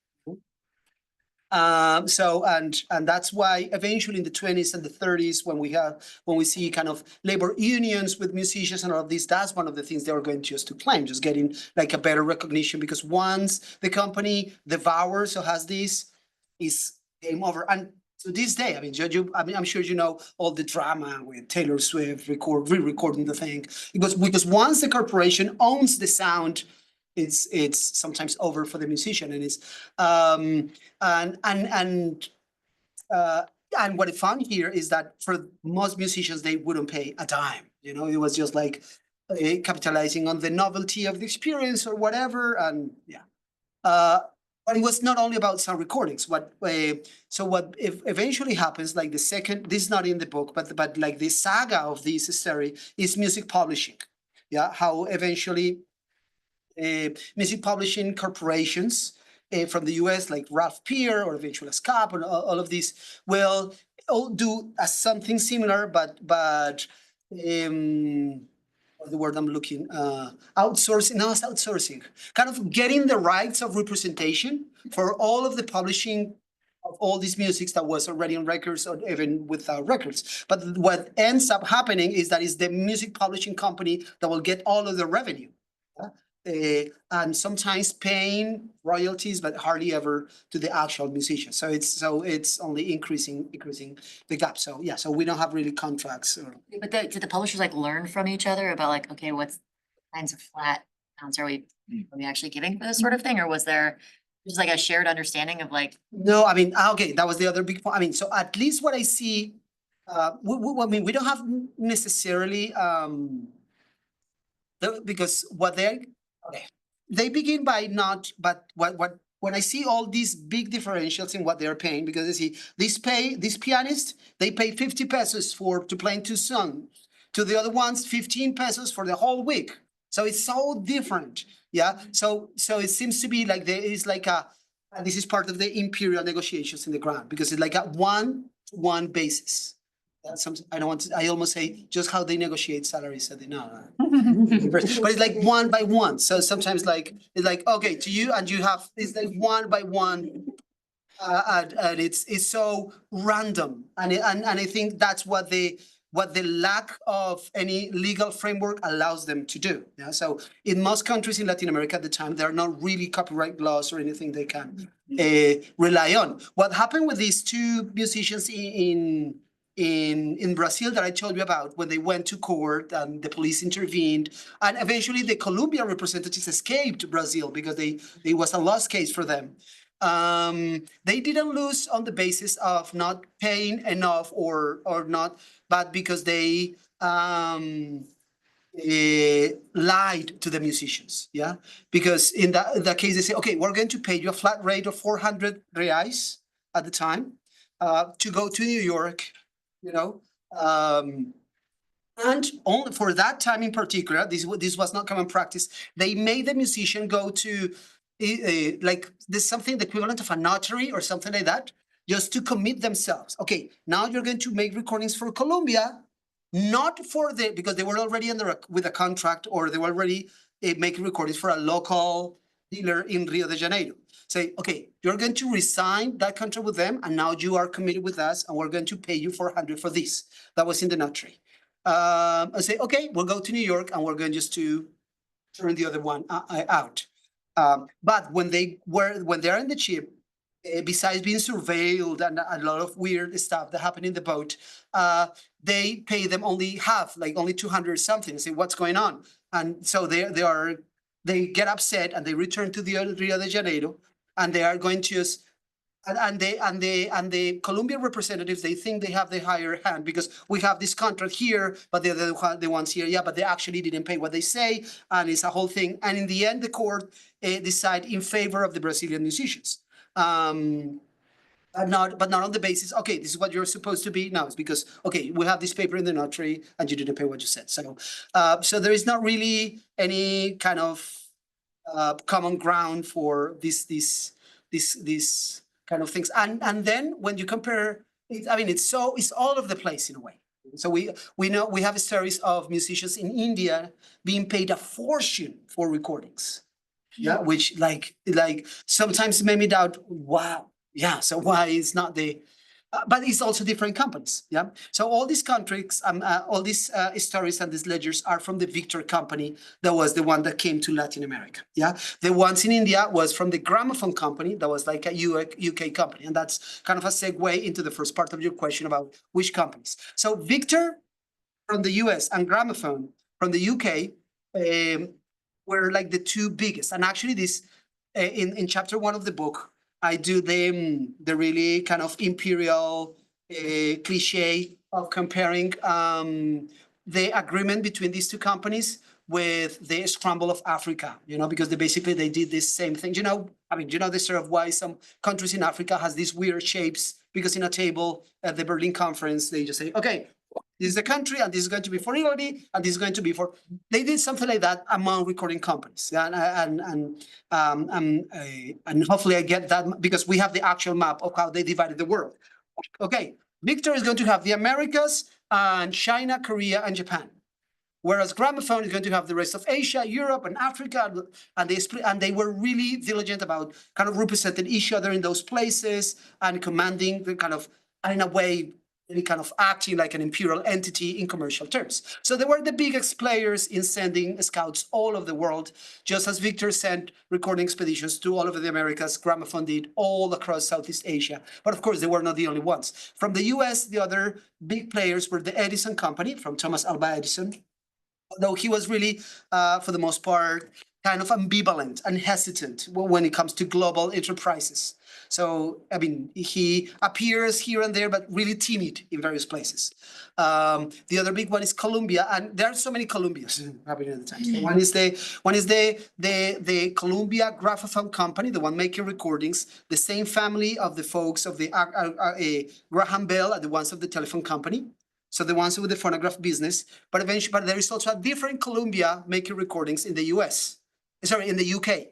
So that's why eventually in the 20s and the 30s, when we see kind of labor unions with musicians and all of this, that's one of the things they were going just to claim, just getting like a better recognition, because once the company devours or has this, is game over. And to this day, I mean, I'm sure you know all the drama with Taylor Swift re-recording the thing, because once the corporation owns the sound, it's sometimes over for the musician, and it's and what I found here is that for most musicians, they wouldn't pay a dime. You know, it was just like capitalizing on the novelty of the experience or whatever. And yeah, But it was not only about sound recordings. What eventually happens, like the second, this is not in the book, but like the saga of this story is music publishing. Yeah, how eventually music publishing corporations from the US, like Ralph Peer or eventually SCAP, and all of these will all do something similar, but what's the word I'm looking, outsourcing, no, it's outsourcing, kind of getting the rights of representation for all of the publishing of all these musics that was already on records or even without records. But what ends up happening is that it's the music publishing company that will get all of the revenue. And sometimes paying royalties, but hardly ever to the actual musician. So it's only increasing the gap. So yeah, so we don't have really contracts. But did the publishers like learn from each other about like, okay, what's kinds of flat amounts are we actually giving for this sort of thing? Or was there just like a shared understanding of like? No, I mean, okay, that was the other big point. I mean, so at least what I see, I mean, we don't have necessarily, because what they begin by not, but when I see all these big differentials in what they're paying, because they see this pianist, they pay 50 pesos to play 2 songs, to the other ones 15 pesos for the whole week. So it's so different. Yeah. So it seems to be like there is like this is part of the imperial negotiations in the ground, because it's like a 1-to-1 basis. That's something I don't want to, I almost say just how they negotiate salaries. So they know. But it's like 1 by 1. So sometimes like, it's like, okay, to you, and you have, it's like 1 by 1. And it's so random. And I think that's what the lack of any legal framework allows them to do. Yeah. So in most countries in Latin America at the time, there are not really copyright laws or anything they can rely on. What happened with these 2 musicians in Brazil that I told you about, when they went to court and the police intervened, and eventually the Colombian representatives escaped Brazil because it was a lost case for them. They didn't lose on the basis of not paying enough or not, but because they lied to the musicians. Yeah, because in that case they say, okay, we're going to pay you a flat rate of 400 reais at the time to go to New York. You know, and only for that time in particular, this was not common practice. They made the musician go to like there's something the equivalent of a notary or something like that, just to commit themselves. Okay, now you're going to make recordings for Colombia, not for because they were already with a contract, or they were already making recordings for a local dealer in Rio de Janeiro. Say, okay, you're going to resign that contract with them, and now you are committed with us, and we're going to pay you 400 for this. That was in the notary. I say, okay, we'll go to New York, and we're going just to turn the other one out. But when they're in the ship, besides being surveilled and a lot of weird stuff that happened in the boat, they pay them only half, like only 200 something. Say, what's going on? And so they get upset, and they return to the Rio de Janeiro, and they are going to just, and the Colombian representatives, they think they have the higher hand because we have this contract here, but they're the ones here. Yeah, but they actually didn't pay what they say, and it's a whole thing. And in the end, the court decide in favor of the Brazilian musicians. But not on the basis, okay, this is what you're supposed to be. No, it's because, okay, we have this paper in the notary and you didn't pay what you said. So there is not really any kind of common ground for this kind of things. And then when you compare, I mean, it's all over the place in a way. So we know we have stories of musicians in India being paid a fortune for recordings. Yeah, which like sometimes made me doubt, wow, yeah, so why is not but it's also different companies. Yeah, so all these contracts, all these stories and these ledgers are from the Victor company. That was the one that came to Latin America. Yeah, the ones in India was from the Gramophone company. That was like a UK company, and that's kind of a segue into the first part of your question about which companies. So Victor from the US and Gramophone from the UK were like the 2 biggest. And actually this, in chapter 1 of the book, I do the really kind of imperial cliche of comparing the agreement between these 2 companies with the scramble of Africa, because they did this same thing. The sort of why some countries in Africa has these weird shapes, because in a table at the Berlin conference, they just say, okay, this is a country, and this is going to be for Italy, and this is going to be for. They did something like that among recording companies, and hopefully I get that, because we have the actual map of how they divided the world. Okay, Victor is going to have the Americas and China, Korea, and Japan, whereas Gramophone is going to have the rest of Asia, Europe, and Africa, and they split. And they were really diligent about kind of representing each other in those places and commanding the kind of, in a way, any kind of acting like an imperial entity in commercial terms. So they were the biggest players in sending scouts all over the world, just as Victor sent recording expeditions to all over the Americas. Gramophone did all across Southeast Asia. But of course, they were not the only ones. From the US, the other big players were the Edison Company from Thomas Alva Edison, although he was really, for the most part, kind of ambivalent and hesitant when it comes to global enterprises. So, he appears here and there, but really timid in various places. The other big one is Columbia, and there are so many Columbias happening at the time. So one is the Columbia Graphophone Company, the one making recordings, the same family of the folks of the Graham Bell are the ones of the telephone company. So the ones with the phonograph business, but there is also a different Columbia making recordings in the in the UK.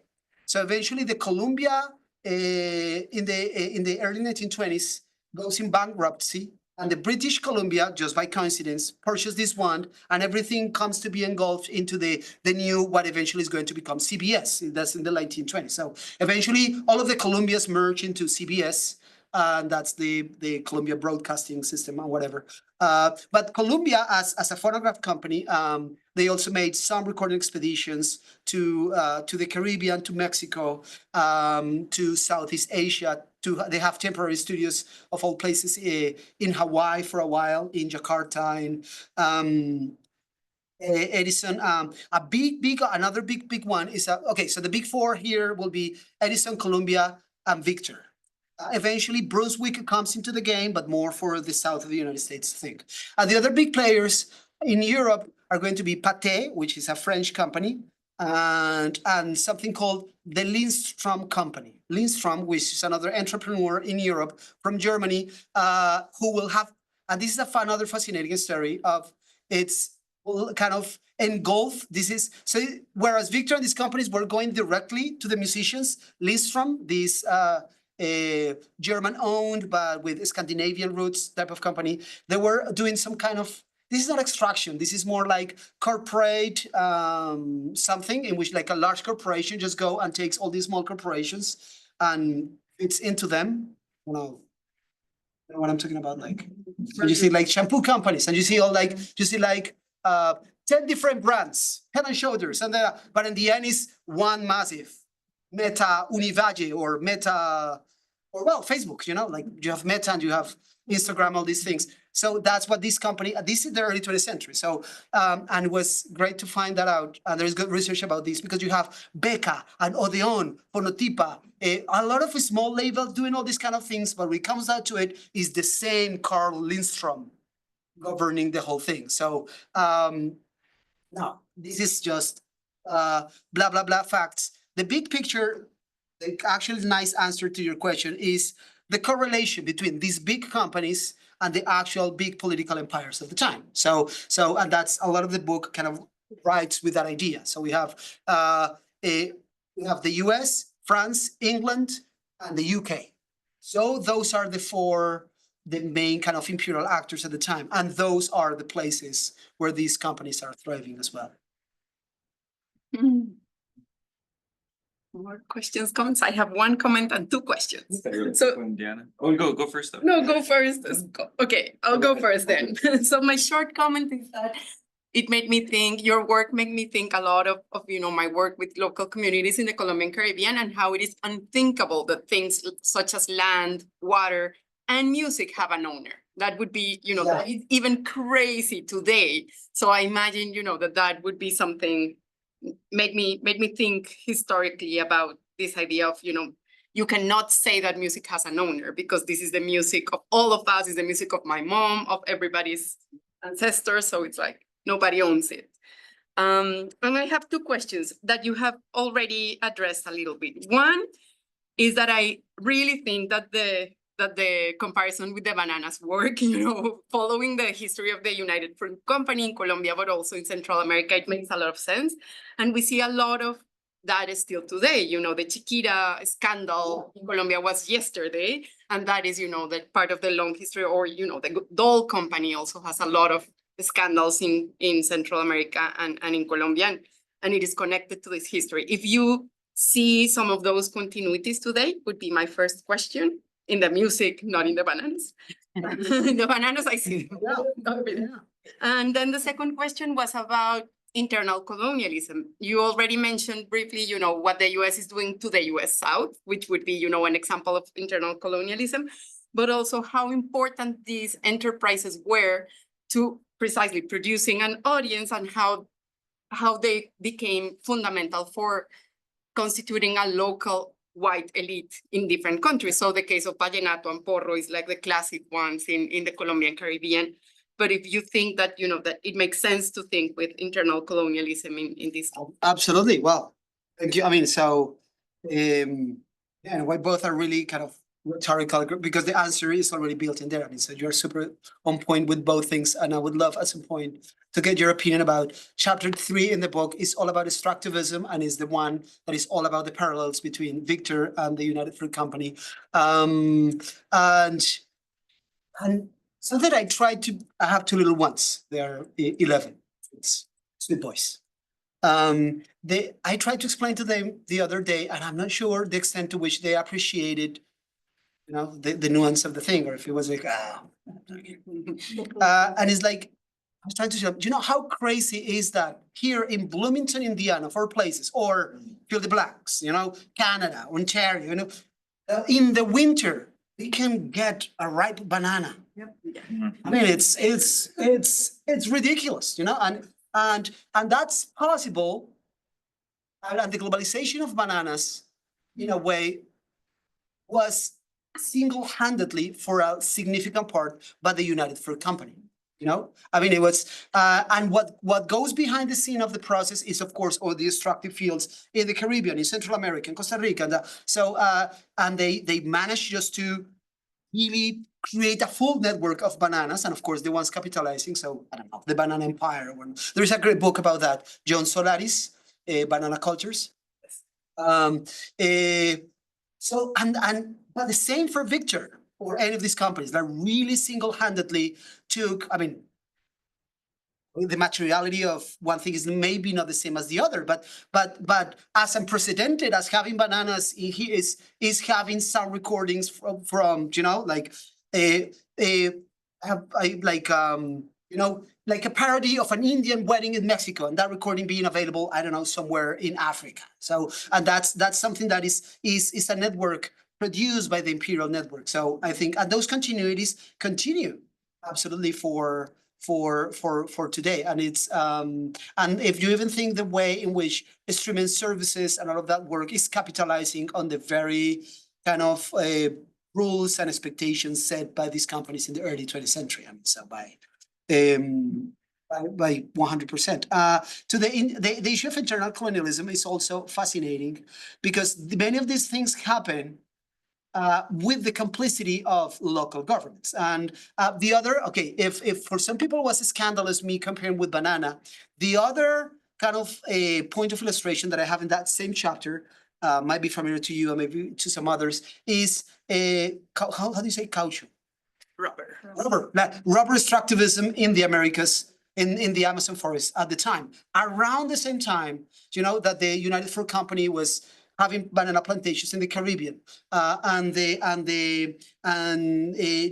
So eventually the Columbia in the early 1920s goes in bankruptcy, and the British Columbia, just by coincidence, purchased this one, and everything comes to be engulfed into the new, what eventually is going to become CBS. That's in the 1920s. So eventually all of the Columbias merge into CBS, and that's the Columbia Broadcasting System or whatever. But Columbia, as a phonograph company, they also made some recording expeditions to the Caribbean, to Mexico, to Southeast Asia. They have temporary studios of all places in Hawaii for a while, in Jakarta, in Edison. Another big one is okay. So the big four here will be Edison, Columbia, and Victor. Eventually, Brunswick comes into the game, but more for the south of the United States, I think. The other big players in Europe are going to be Pathé, which is a French company, and something called the Lindstrom Company. Lindstrom, which is another entrepreneur in Europe from Germany, who will have, and this is another fascinating story of its kind of engulf. So whereas Victor and these companies were going directly to the musicians, Lindstrom, this German-owned but with Scandinavian roots type of company, they were doing some kind of, this is not extraction, this is more like corporate something in which like a large corporation just go and takes all these small corporations and fits into them. You know what I'm talking about? Like, so you see like shampoo companies, and you see 10 different brands, Head and Shoulders, and but in the end is one massive Meta Univalle or Meta, or well, Facebook, like you have Meta and you have Instagram, all these things. So that's what this company, this is the early 20th century. So, and it was great to find that out. And there's good research about this because you have Becca and Odeon, Phonotipa, a lot of small labels doing all these kind of things, but when it comes down to it, is the same Carl Lindstrom governing the whole thing. So, no, this is just blah, blah, blah facts. The big picture, the actually nice answer to your question is the correlation between these big companies and the actual big political empires of the time. So, and that's a lot of the book kind of writes with that idea. So we have the US, France, England, and the UK. So those are the main kind of imperial actors at the time. And those are the places where these companies are thriving as well. More questions, comments? I have one comment and two questions. So, Diana. Oh, go first though. no, go first. Okay, I'll go first then. So my short comment is that it made me think, your work made me think a lot of my work with local communities in the Colombian Caribbean and how it is unthinkable that things such as land, water, and music have an owner. That would be, that is even crazy today. So I imagine, that would be something made me think historically about this idea of, you cannot say that music has an owner because this is the music of all of us, is the music of my mom, of everybody's ancestors. So it's like nobody owns it. And I have two questions that you have already addressed a little bit. One is that I really think that the comparison with the bananas work, following the history of the United Fruit Company in Colombia, but also in Central America, it makes a lot of sense. And we see a lot of that is still today. The Chiquita scandal in Colombia was yesterday. And that is, that part of the long history, or, the Dole Company also has a lot of scandals in Central America and in Colombia. And it is connected to this history. If you see some of those continuities today, would be my first question. In the music, not in the bananas. In the bananas, I see them. And then the second question was about internal colonialism. You already mentioned briefly, what the US is doing to the US South, which would be, an example of internal colonialism, but also how important these enterprises were to precisely producing an audience, and how they became fundamental for constituting a local white elite in different countries. So the case of Vallenato and Porro is like the classic ones in the Colombian Caribbean. But if you think that, that it makes sense to think with internal colonialism in this. Absolutely. Well, thank you. I mean, so, yeah, we both are really kind of rhetorical, because the answer is already built in there. I mean, so you're super on point with both things. And I would love at some point to get your opinion about chapter 3 in the book. Is all about extractivism, and is the one that is all about the parallels between Victor and the United Fruit Company. And so that I have two little ones. They're 11. It's sweet boys. I tried to explain to them the other day, and I'm not sure the extent to which they appreciated, the nuance of the thing, or if it was like, and it's like, I was trying to say, do you know how crazy is that here in Bloomington, Indiana, of all places, or fill the blanks, Canada, Ontario, in the winter, we can get a ripe banana. I mean, it's ridiculous, and that's possible. And the globalization of bananas, in a way, was single-handedly, for a significant part, by the United Fruit Company. I mean, it was, and what goes behind the scene of the process is, of course, all the extractive fields in the Caribbean, in Central America, in Costa Rica, and they managed just to really create a full network of bananas, and of course, the ones capitalizing. So I don't know, the Banana Empire. There is a great book about that, John Solaris, Banana Cultures. But the same for Victor or any of these companies that really single-handedly took, I mean, the materiality of one thing is maybe not the same as the other, but as unprecedented as having bananas, he is having some recordings from like a parody of an Indian wedding in Mexico, and that recording being available, I don't know, somewhere in Africa. So, and that's something that is a network produced by the Imperial Network. So I think, and those continuities continue absolutely for today. And it's and if you even think the way in which streaming services and all of that work is capitalizing on the very kind of rules and expectations set by these companies in the early 20th century. I mean, so by 100%. To the issue of internal colonialism is also fascinating, because many of these things happen with the complicity of local governments. And the other, okay, if for some people it was scandalous me comparing with banana, the other kind of a point of illustration that I have in that same chapter, might be familiar to you or maybe to some others, is how do you say caoutchouc? Rubber extractivism in the Americas, in the Amazon forest at the time. Around the same time, that the United Fruit Company was having banana plantations in the Caribbean, and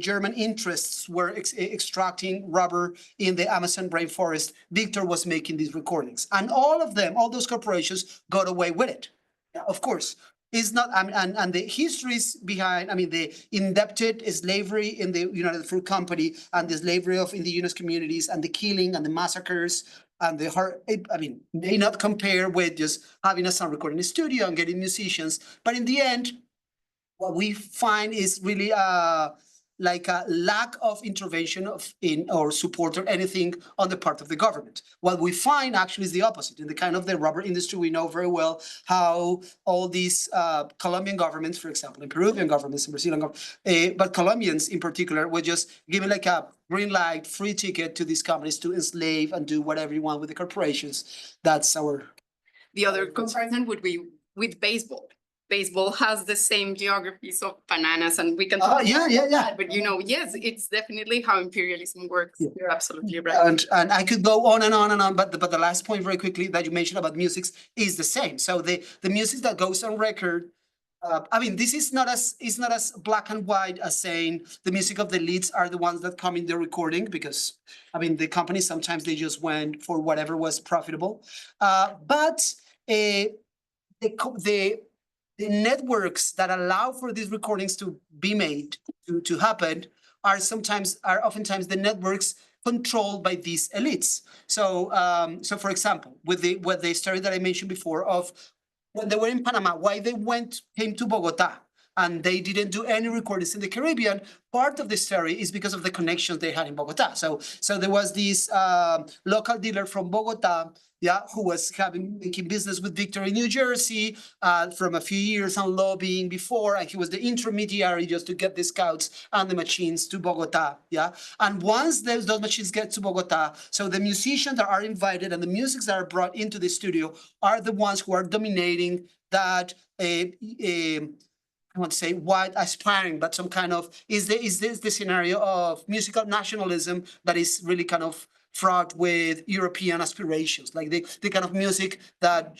German interests were extracting rubber in the Amazon rainforest. Victor was making these recordings, and all those corporations got away with it. Yeah, of course. Is not, and the histories behind, the indebted slavery in the United Fruit Company and the slavery of indigenous communities and the killing and the massacres and may not compare with just having a sound recording studio and getting musicians. But in the end, what we find is really like a lack of intervention or support or anything on the part of the government. What we find actually is the opposite. In the kind of the rubber industry, we know very well how all these Colombian governments, for example, and Peruvian governments and Brazilian governments, but Colombians in particular, were just given like a green light, free ticket to these companies to enslave and do whatever you want with the corporations. That's our. The other comparison would be with baseball. Baseball has the same geographies of bananas, and we can talk yeah, about yeah, yeah. that, but yes, it's definitely how imperialism works. Yeah. You're absolutely right. And I could go on and on and on, but the last point very quickly that you mentioned about music is the same. So the music that goes on record, I mean, this is not as black and white as saying the music of the leads are the ones that come in the recording, because I mean the companies sometimes they just went for whatever was profitable, but the networks that allow for these recordings to be made, to happen, are oftentimes the networks controlled by these elites. So, for example, with the story that I mentioned before of when they were in Panama, why they came to Bogota and they didn't do any recordings in the Caribbean. Part of the story is because of the connections they had in Bogota. So there was this local dealer from Bogota, who was making business with Victor in New Jersey from a few years on lobbying before, and he was the intermediary just to get the scouts and the machines to Bogota. And once those machines get to Bogota, so the musicians that are invited and the musics that are brought into the studio are the ones who are dominating that. I want to say white aspiring, but some kind of is this the scenario of musical nationalism that is really kind of fraught with European aspirations, like the kind of music that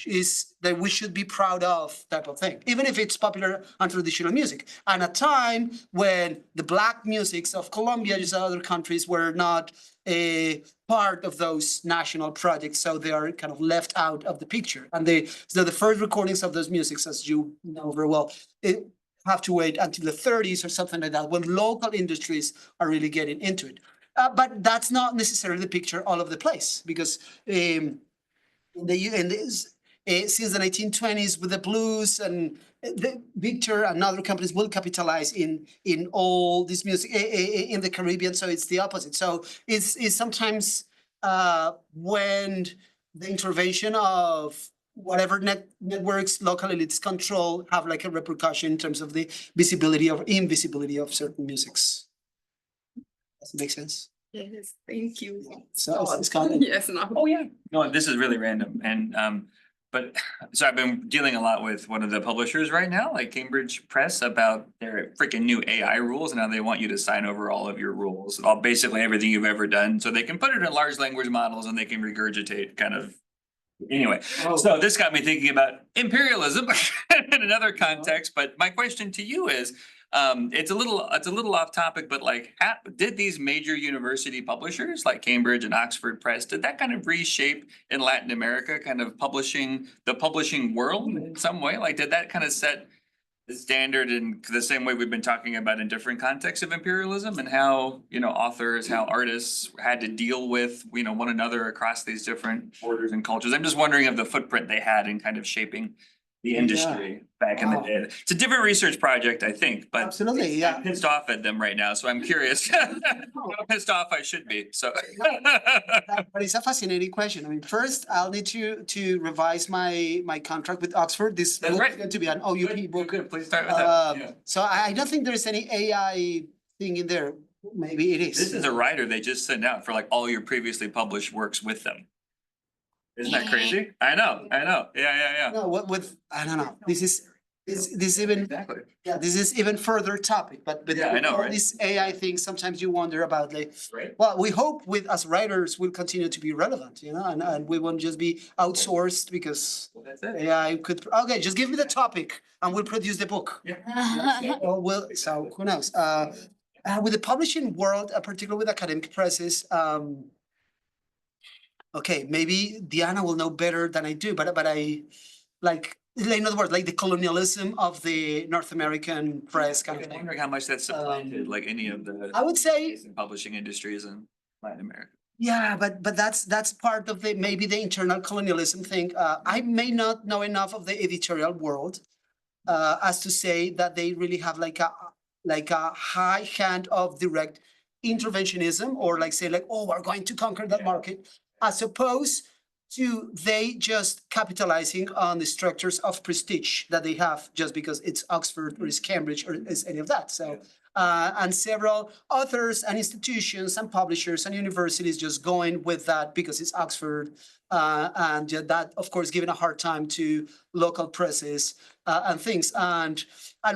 we should be proud of type of thing, even if it's popular and traditional music. And a time when the black musics of Colombia, just other countries, were not a part of those national projects, so they are kind of left out of the picture. And so the first recordings of those musics, as you know very well, have to wait until the 30s or something like that, when local industries are really getting into it. But that's not necessarily the picture all over the place, because since the 1920s, with the blues and the Victor and other companies will capitalize in all this music in the Caribbean. So it's the opposite. So it's sometimes when the intervention of whatever networks local elites control have like a repercussion in terms of the visibility or invisibility of certain musics. Does it make sense? Yes, thank you. So it's kind of. Yes, no. Oh, yeah. No, this is really random. And, but, so I've been dealing a lot with one of the publishers right now, like Cambridge Press, about their freaking new AI rules and how they want you to sign over all of your rules, basically everything you've ever done, so they can put it in large language models and they can regurgitate kind of. Anyway, so this got me thinking about imperialism in another context, but my question to you is, it's a little off topic, but like, did these major university publishers like Cambridge and Oxford Press, did that kind of reshape in Latin America, kind of the publishing world in some way? Like, did that kind of set the standard in the same way we've been talking about in different contexts of imperialism, and how, authors, how artists had to deal with, one another across these different borders and cultures? I'm just wondering of the footprint they had in kind of shaping the industry back in the day. It's a different research project, I think, but Absolutely, I'm pissed off at them right now, so I'm curious how pissed off I should be, so. But it's a fascinating question. I mean, first I'll need to revise my contract with Oxford. This That's book right. is going to be an OUP book. Good, please start with that. Yeah. So I don't think there's any AI thing in there. Maybe it is. This is a rider they just sent out for like all your previously published works with them. Isn't that crazy? I know. Yeah. No, I don't know. This is even Exactly. this is even further topic. But Yeah, I know, all right? these AI things, sometimes you wonder about like. Right. Well, we hope as writers will continue to be relevant, and we won't just be outsourced because Well, that's it. AI could. Okay, just give me the topic and we'll produce the book. So who knows? With the publishing world, particularly with academic presses, okay, maybe Diana will know better than I do, but I like, in other words, like the colonialism of the North American press kind of I'm thing. wondering how much that supplanted like any of the I would say, publishing industries in Latin America. yeah, but that's part of maybe the internal colonialism thing. I may not know enough of the editorial world as to say that they really have like like a high hand of direct interventionism, or like say like, oh, we're going to conquer that market, as opposed to they just capitalizing on the structures of prestige that they have just because it's Oxford or it's Cambridge or it's any of that. So, and several authors and institutions and publishers and universities just going with that because it's Oxford. And that, of course, giving a hard time to local presses and things. And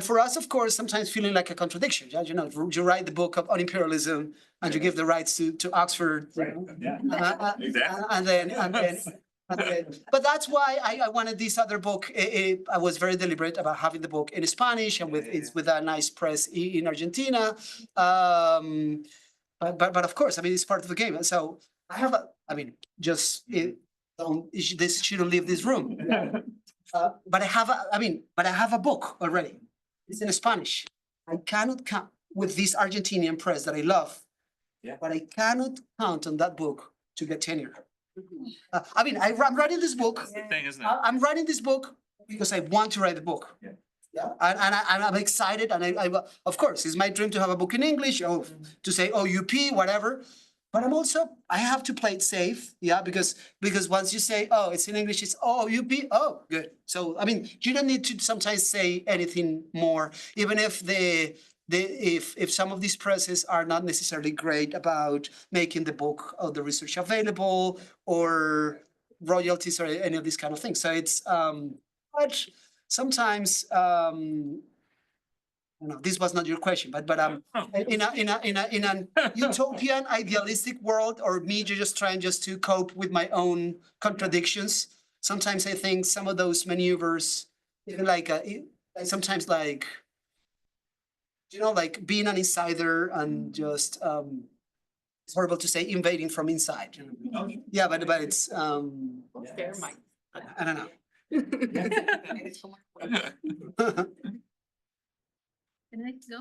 for us, of course, sometimes feeling like a contradiction. You know, you write the book on imperialism and you give the rights to Oxford. Right, yeah. Exactly. And then, but that's why I wanted this other book. I was very deliberate about having the book in Spanish and with it's with a nice press in Argentina. But of course, I mean, it's part of the game. And so I have I mean, just this shouldn't leave this room. But I have a book already. It's in Spanish. I cannot count with this Argentinian press that I love. Yeah. But I cannot count on that book to get tenure. I'm writing this book. That's the thing, isn't it? I'm writing this book because I want to write the book. Yeah. Yeah, and I'm excited, and I of course, it's my dream to have a book in English, or to say, oh, UP, whatever. But I have to play it safe, yeah, because once you say, oh, it's in English, it's oh, UP, oh, good. So I mean, you don't need to sometimes say anything more, even if if some of these presses are not necessarily great about making the book or the research available or royalties or any of these kind of things. So it's but sometimes no, this was not your question, but in an utopian idealistic world, or me just trying to cope with my own contradictions, sometimes I think some of those maneuvers, even like sometimes like, you know, like being an insider and just it's horrible to say invading from inside. You know? Yeah, but it's Fair mind. I don't know. Can I go?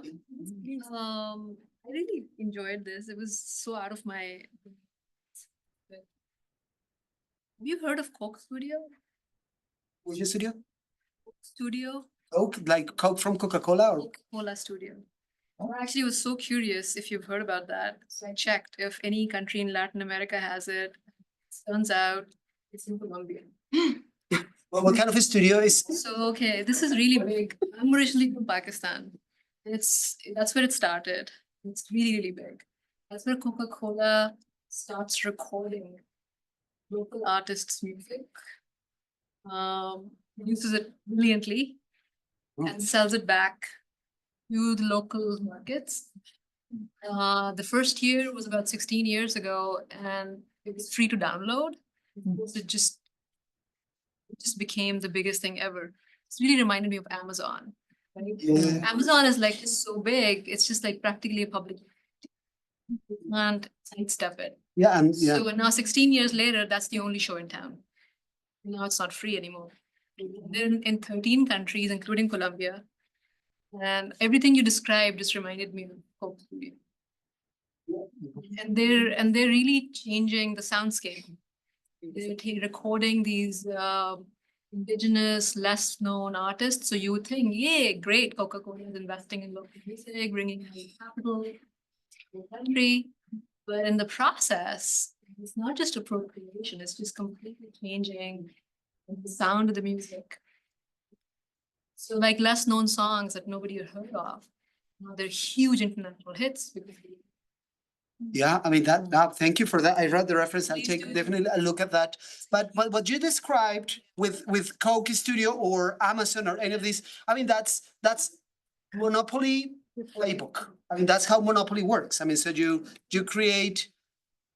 I really enjoyed this. It was so out of my. Have you heard of Coke Studio? What's your studio? Studio? Coke, like Coke from Coca-Cola, or Coca-Cola Studio. I actually was so curious if you've heard about that. So I checked if any country in Latin America has it. Turns out it's in Colombia. what kind of a studio is? So, okay, this is really big. I'm originally from Pakistan. That's where it started. It's really, really big. That's where Coca-Cola starts recording local artists' music. Uses it brilliantly and sells it back to the local markets. The first year was about 16 years ago, and it was free to download. It just became the biggest thing ever. It's really reminded me of Amazon. Right? Yeah. Amazon is like just so big, it's just like practically a public. And sidestep it. Yeah, and yeah. So now 16 years later, that's the only show in town. Now it's not free anymore. They're in 13 countries, including Colombia. And everything you described just reminded me of Coke Studio. And they're really changing the soundscape. They're recording these indigenous, less known artists. So you would think, yeah, great, Coca-Cola is investing in local music, bringing in capital to the country. But in the process, it's not just appropriation, it's just completely changing the sound of the music. So like less known songs that nobody had heard of, now they're huge international hits because Yeah, I mean thank you for that. I read the reference. I'll take definitely a look at that. But what you described with Coke Studio or Amazon or any of these, I mean that's monopoly playbook. I mean that's how monopoly works. I mean, so you create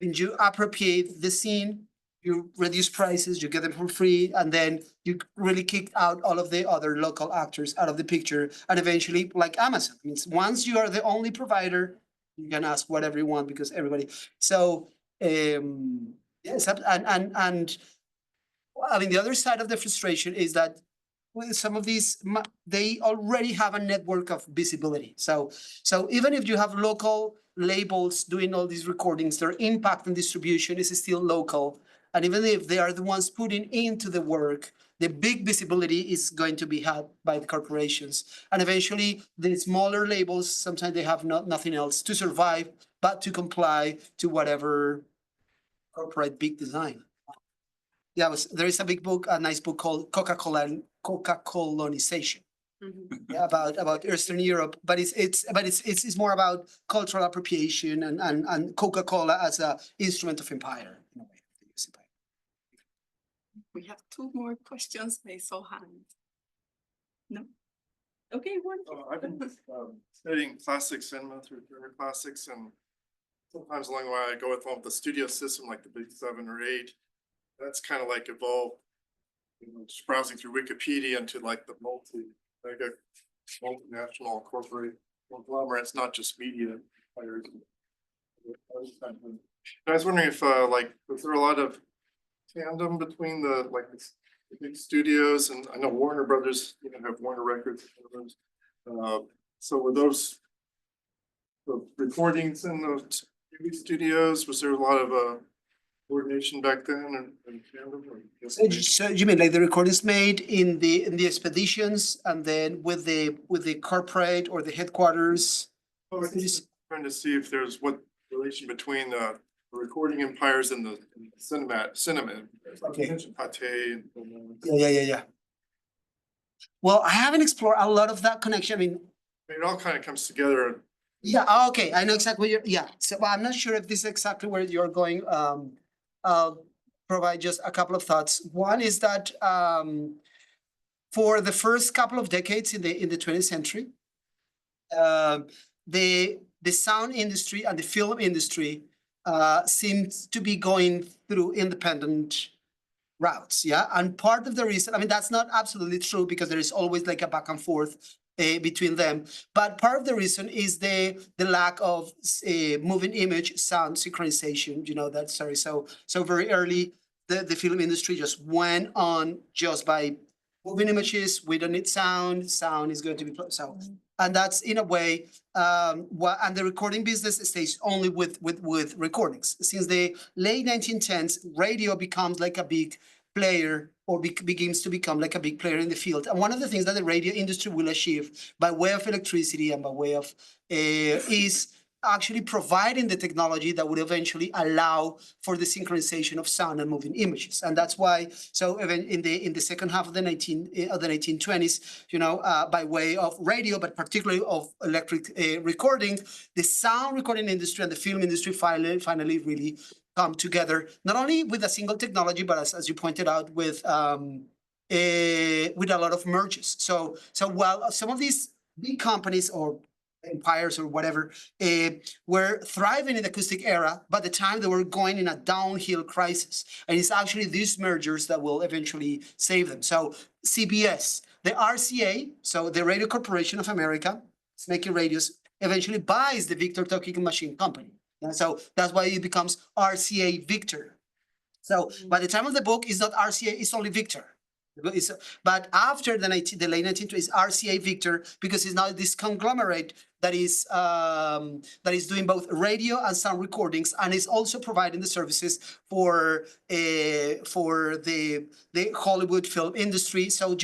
and you appropriate the scene, you reduce prices, you get them for free, and then you really kick out all of the other local actors out of the picture, and eventually, like Amazon, means once you are the only provider, you can ask whatever you want because everybody. So yes, and I mean the other side of the frustration is that with some of these, they already have a network of visibility. So even if you have local labels doing all these recordings, their impact and distribution is still local. And even if they are the ones putting into the work, the big visibility is going to be had by the corporations. And eventually the smaller labels, sometimes they have nothing else to survive, but to comply to whatever corporate big design. Yeah, there is a big book, a nice book called Coca-Colonization. Yeah, about Eastern Europe, but it's more about cultural appropriation and Coca-Cola as a instrument of empire in a way. We have two more questions. They saw hands. No? Okay, one. I've been studying classics cinema through Turner Classics, and sometimes along the way I go with one with the studio system, like the Big 7 or 8. That's kind of like evolved, just browsing through Wikipedia into like the mega multinational corporate conglomerates, not just media players. I was wondering if was there a lot of tandem between the big studios, and I know Warner Brothers have Warner Records. So were those the recordings in those TV studios? Was there a lot of coordination back then and tandem? So you mean like the recordings made in the expeditions, and then with the corporate or the headquarters? I was just trying to see if there's what relation between the recording empires and the cinema. Okay. Pate and Yeah. Well, I haven't explored a lot of that connection. I mean, it all kind of comes together. yeah, okay, I know exactly what yeah. So well, I'm not sure if this is exactly where you're going. I'll provide just a couple of thoughts. One is that for the first couple of decades in the 20th century, the sound industry and the film industry seemed to be going through independent routes, yeah? And part of the reason, I mean, that's not absolutely true because there is always like a back and forth between them. But part of the reason is the lack of moving image sound synchronization, that, sorry. So very early, the film industry just went on just by moving images. We don't need sound. Sound is going to be, so. And that's in a way, and the recording business stays only with recordings. Since the late 1910s, radio becomes like a big player or begins to become like a big player in the field. And one of the things that the radio industry will achieve by way of electricity and by way of is actually providing the technology that would eventually allow for the synchronization of sound and moving images. And that's why, so even in the second half of the 1920s, by way of radio, but particularly of electric recording, the sound recording industry and the film industry finally really come together, not only with a single technology, but as you pointed out, with a lot of merges. So while some of these big companies or empires or whatever were thriving in the acoustic era, by the time they were going in a downhill crisis, and it's actually these mergers that will eventually save them. So CBS, the RCA, so the Radio Corporation of America, it's making radios, eventually buys the Victor Talking Machine Company. And so that's why it becomes RCA Victor. So by the time of the book, it's not RCA, it's only Victor. But after the late 1920s, RCA Victor, because it's now this conglomerate that is doing both radio and sound recordings, and is also providing the services for the Hollywood film industry. So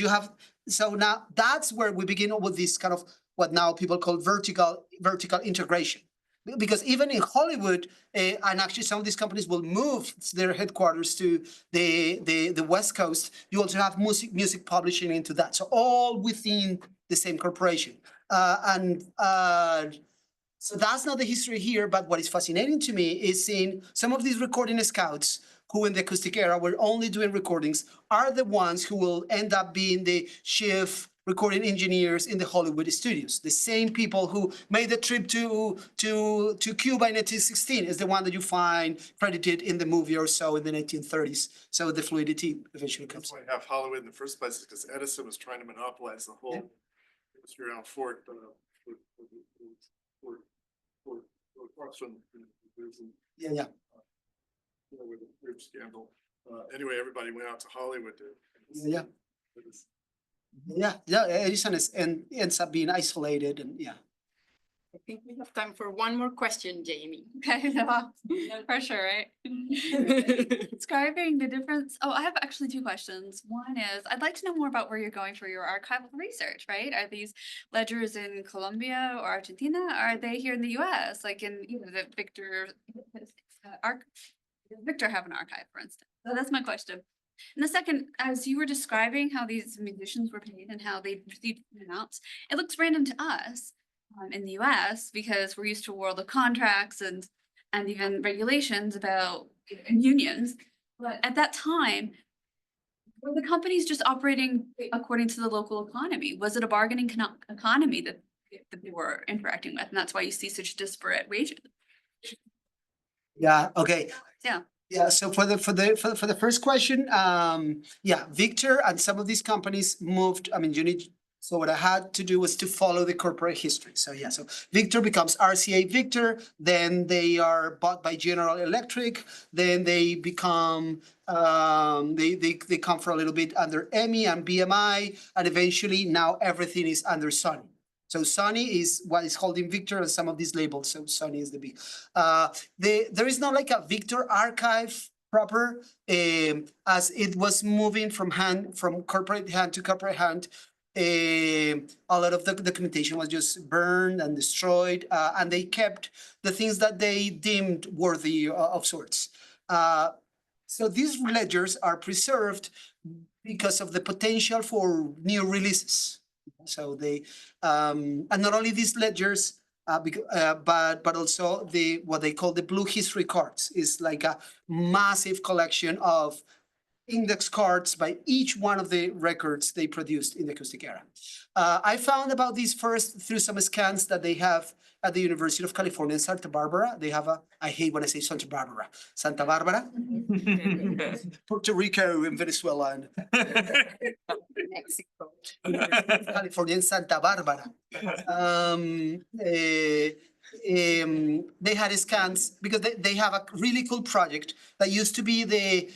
now that's where we begin with this kind of what now people call vertical integration. Because even in Hollywood, and actually some of these companies will move their headquarters to the West Coast, you also have music publishing into that. So all within the same corporation. So that's not the history here, but what is fascinating to me is seeing some of these recording scouts who in the acoustic era were only doing recordings are the ones who will end up being the chief recording engineers in the Hollywood studios. The same people who made the trip to Cuba in 1916 is the one that you find credited in the movie or so in the 1930s. So the fluidity eventually comes. That's why I have Hollywood in the first place, because Edison was trying to monopolize the whole industry around Ford. Ostrom, Yeah. With the group scandal. Anyway, everybody went out to Hollywood to. Yeah, Edison ends up being isolated, and yeah. think we have time for one more question, Jamie. Okay, no, for sure, right? Describing the difference. Oh, I have actually two questions. One is, I'd like to know more about where you're going for your archival research, right? Are these ledgers in Colombia or Argentina? Are they here in the US, like in, the Victor Victor have an archive, for instance? So that's my question. And the second, as you were describing how these musicians were paid and how they received amounts, it looks random to us in the US because we're used to a world of contracts and even regulations about unions. But at that time, were the companies just operating according to the local economy? Was it a bargaining economy that they were interacting with? And that's why you see such disparate wages. Yeah, okay. Yeah. Yeah, so for the first question, yeah, Victor and some of these companies moved, I mean, so what I had to do was to follow the corporate history. So yeah, so Victor becomes RCA Victor, then they are bought by General Electric, then they become, they come for a little bit under EMI and BMI, and eventually now everything is under Sony. So Sony is what is holding Victor and some of these labels. So Sony is the big. There is not like a Victor archive proper, as it was moving from corporate hand to corporate hand. A lot of the documentation was just burned and destroyed, and they kept the things that they deemed worthy of sorts. So these ledgers are preserved because of the potential for new releases. So they, and not only these ledgers, but also what they call the blue history cards is like a massive collection of index cards by each one of the records they produced in the acoustic era. I found about these first through some scans that they have at the University of California in Santa Barbara. They have I hate when I say Santa Barbara, Puerto Rico and Venezuela and Mexico. California in Santa Barbara. They had scans because they have a really cool project that used to be the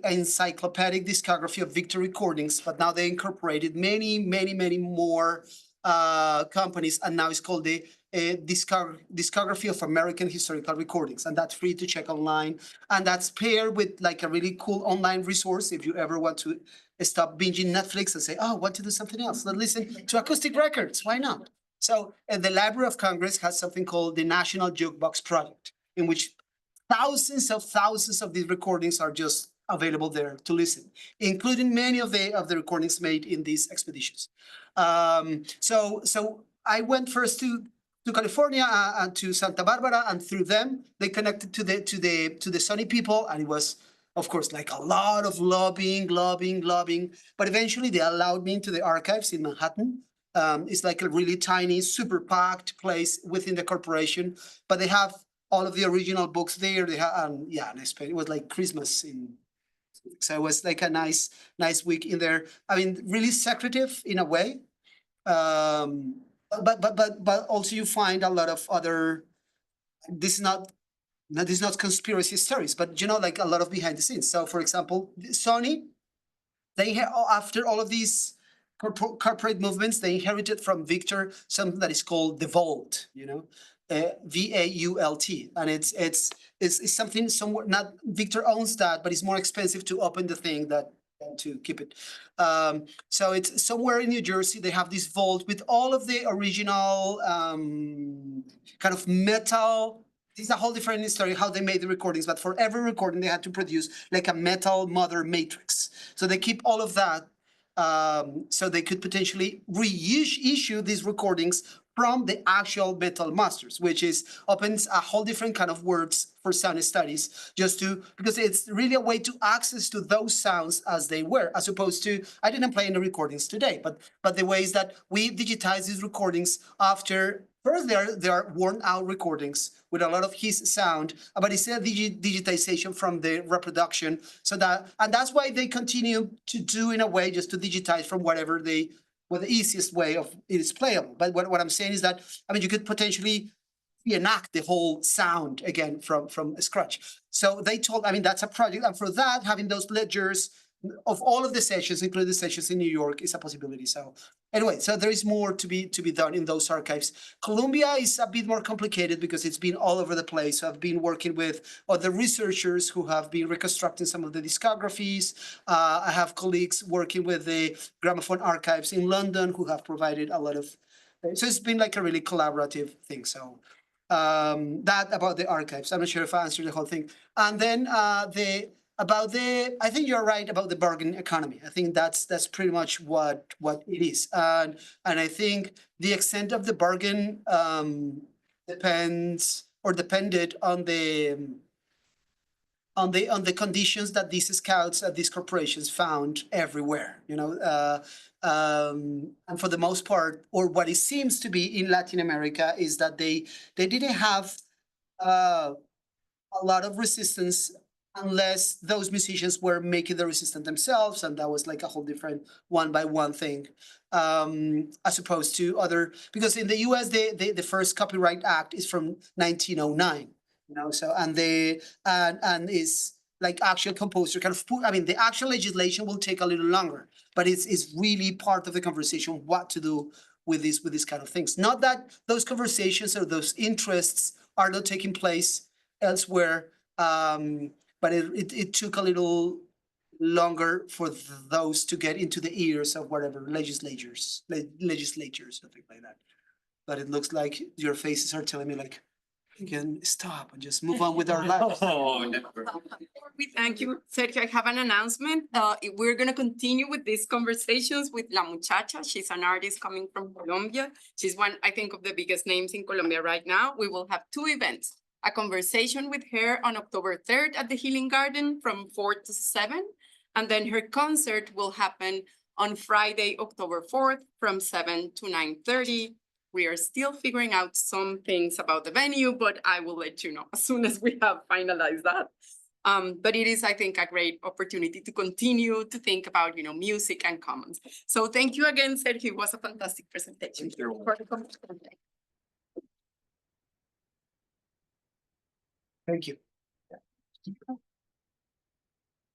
encyclopedic discography of Victor recordings, but now they incorporated many more companies, and now it's called the discography of American historical recordings, and that's free to check online, and that's paired with like a really cool online resource if you ever want to stop binging Netflix and say, oh, I want to do something else. Let's listen to acoustic records. Why not? So the Library of Congress has something called the National Jukebox Project, in which thousands of these recordings are just available there to listen, including many of the recordings made in these expeditions. So I went first to California and to Santa Barbara, and through them they connected to the Sony people, and it was, of course, like a lot of lobbying, but eventually they allowed me into the archives in Manhattan. It's like a really tiny, super packed place within the corporation, but they have all of the original books there. They have, yeah, and I spent, it was like Christmas so it was like a nice week in there. I mean, really secretive in a way, but also you find a lot of other. This is not conspiracy stories, but like a lot of behind the scenes. So, for example, Sony, they after all of these corporate movements, they inherited from Victor something that is called the Vault. VAULT, and it's something somewhat, not Victor owns that, but it's more expensive to open the thing than to keep it. So it's somewhere in New Jersey. They have this vault with all of the original kind of metal. This is a whole different story how they made the recordings, but for every recording they had to produce like a metal mother matrix. So they keep all of that, so they could potentially reissue these recordings from the actual metal masters, which opens a whole different kind of works for sound studies, because it's really a way to access to those sounds as they were, as opposed to, I didn't play any recordings today, but the ways that we digitize these recordings after, first they are worn out recordings with a lot of his sound, but it's a digitization from the reproduction, and that's why they continue to do in a way just to digitize from whatever the easiest way of it is playable. But what I'm saying is that, I mean, you could potentially reenact the whole sound again from scratch. So they told, I mean, that's a project. And for that, having those ledgers of all of the sessions, including the sessions in New York, is a possibility. So anyway, so there is more to be done in those archives. Colombia is a bit more complicated because it's been all over the place. So I've been working with other researchers who have been reconstructing some of the discographies. I have colleagues working with the gramophone archives in London who have provided a lot of. So it's been like a really collaborative thing. So that about the archives. I'm not sure if I answered the whole thing. And then I think you're right about the bargain economy. I think that's pretty much what it is. And I think the extent of the bargain depended on the conditions that these scouts at these corporations found everywhere, and for the most part, or what it seems to be in Latin America, is that they didn't have a lot of resistance unless those musicians were making the resistance themselves, and that was like a whole different one by one thing, as opposed to other, because in the US, the first Copyright Act is from 1909, so, and is like actual composer kind of the actual legislation will take a little longer, but it's really part of the conversation, what to do with these kind of things. Not that those conversations or those interests are not taking place elsewhere, but it took a little longer for those to get into the ears of whatever legislatures, something like that. But it looks like your faces are telling me like, we can stop and just move on with our lives. Oh, never. We thank you, Sergio. I have an announcement. We're gonna continue with these conversations with La Muchacha. She's an artist coming from Colombia. She's one, I think, of the biggest names in Colombia right now. We will have two events. A conversation with her on October 3rd at the Healing Garden from 4 to 7. And then her concert will happen on Friday, October 4th from 7 to 9:30. We are still figuring out some things about the venue, but I will let you know as soon as we have finalized that. But it is, I think, a great opportunity to continue to think about, music and commons. So thank you again, Sergio. It was a fantastic presentation. Thank you. Thank you.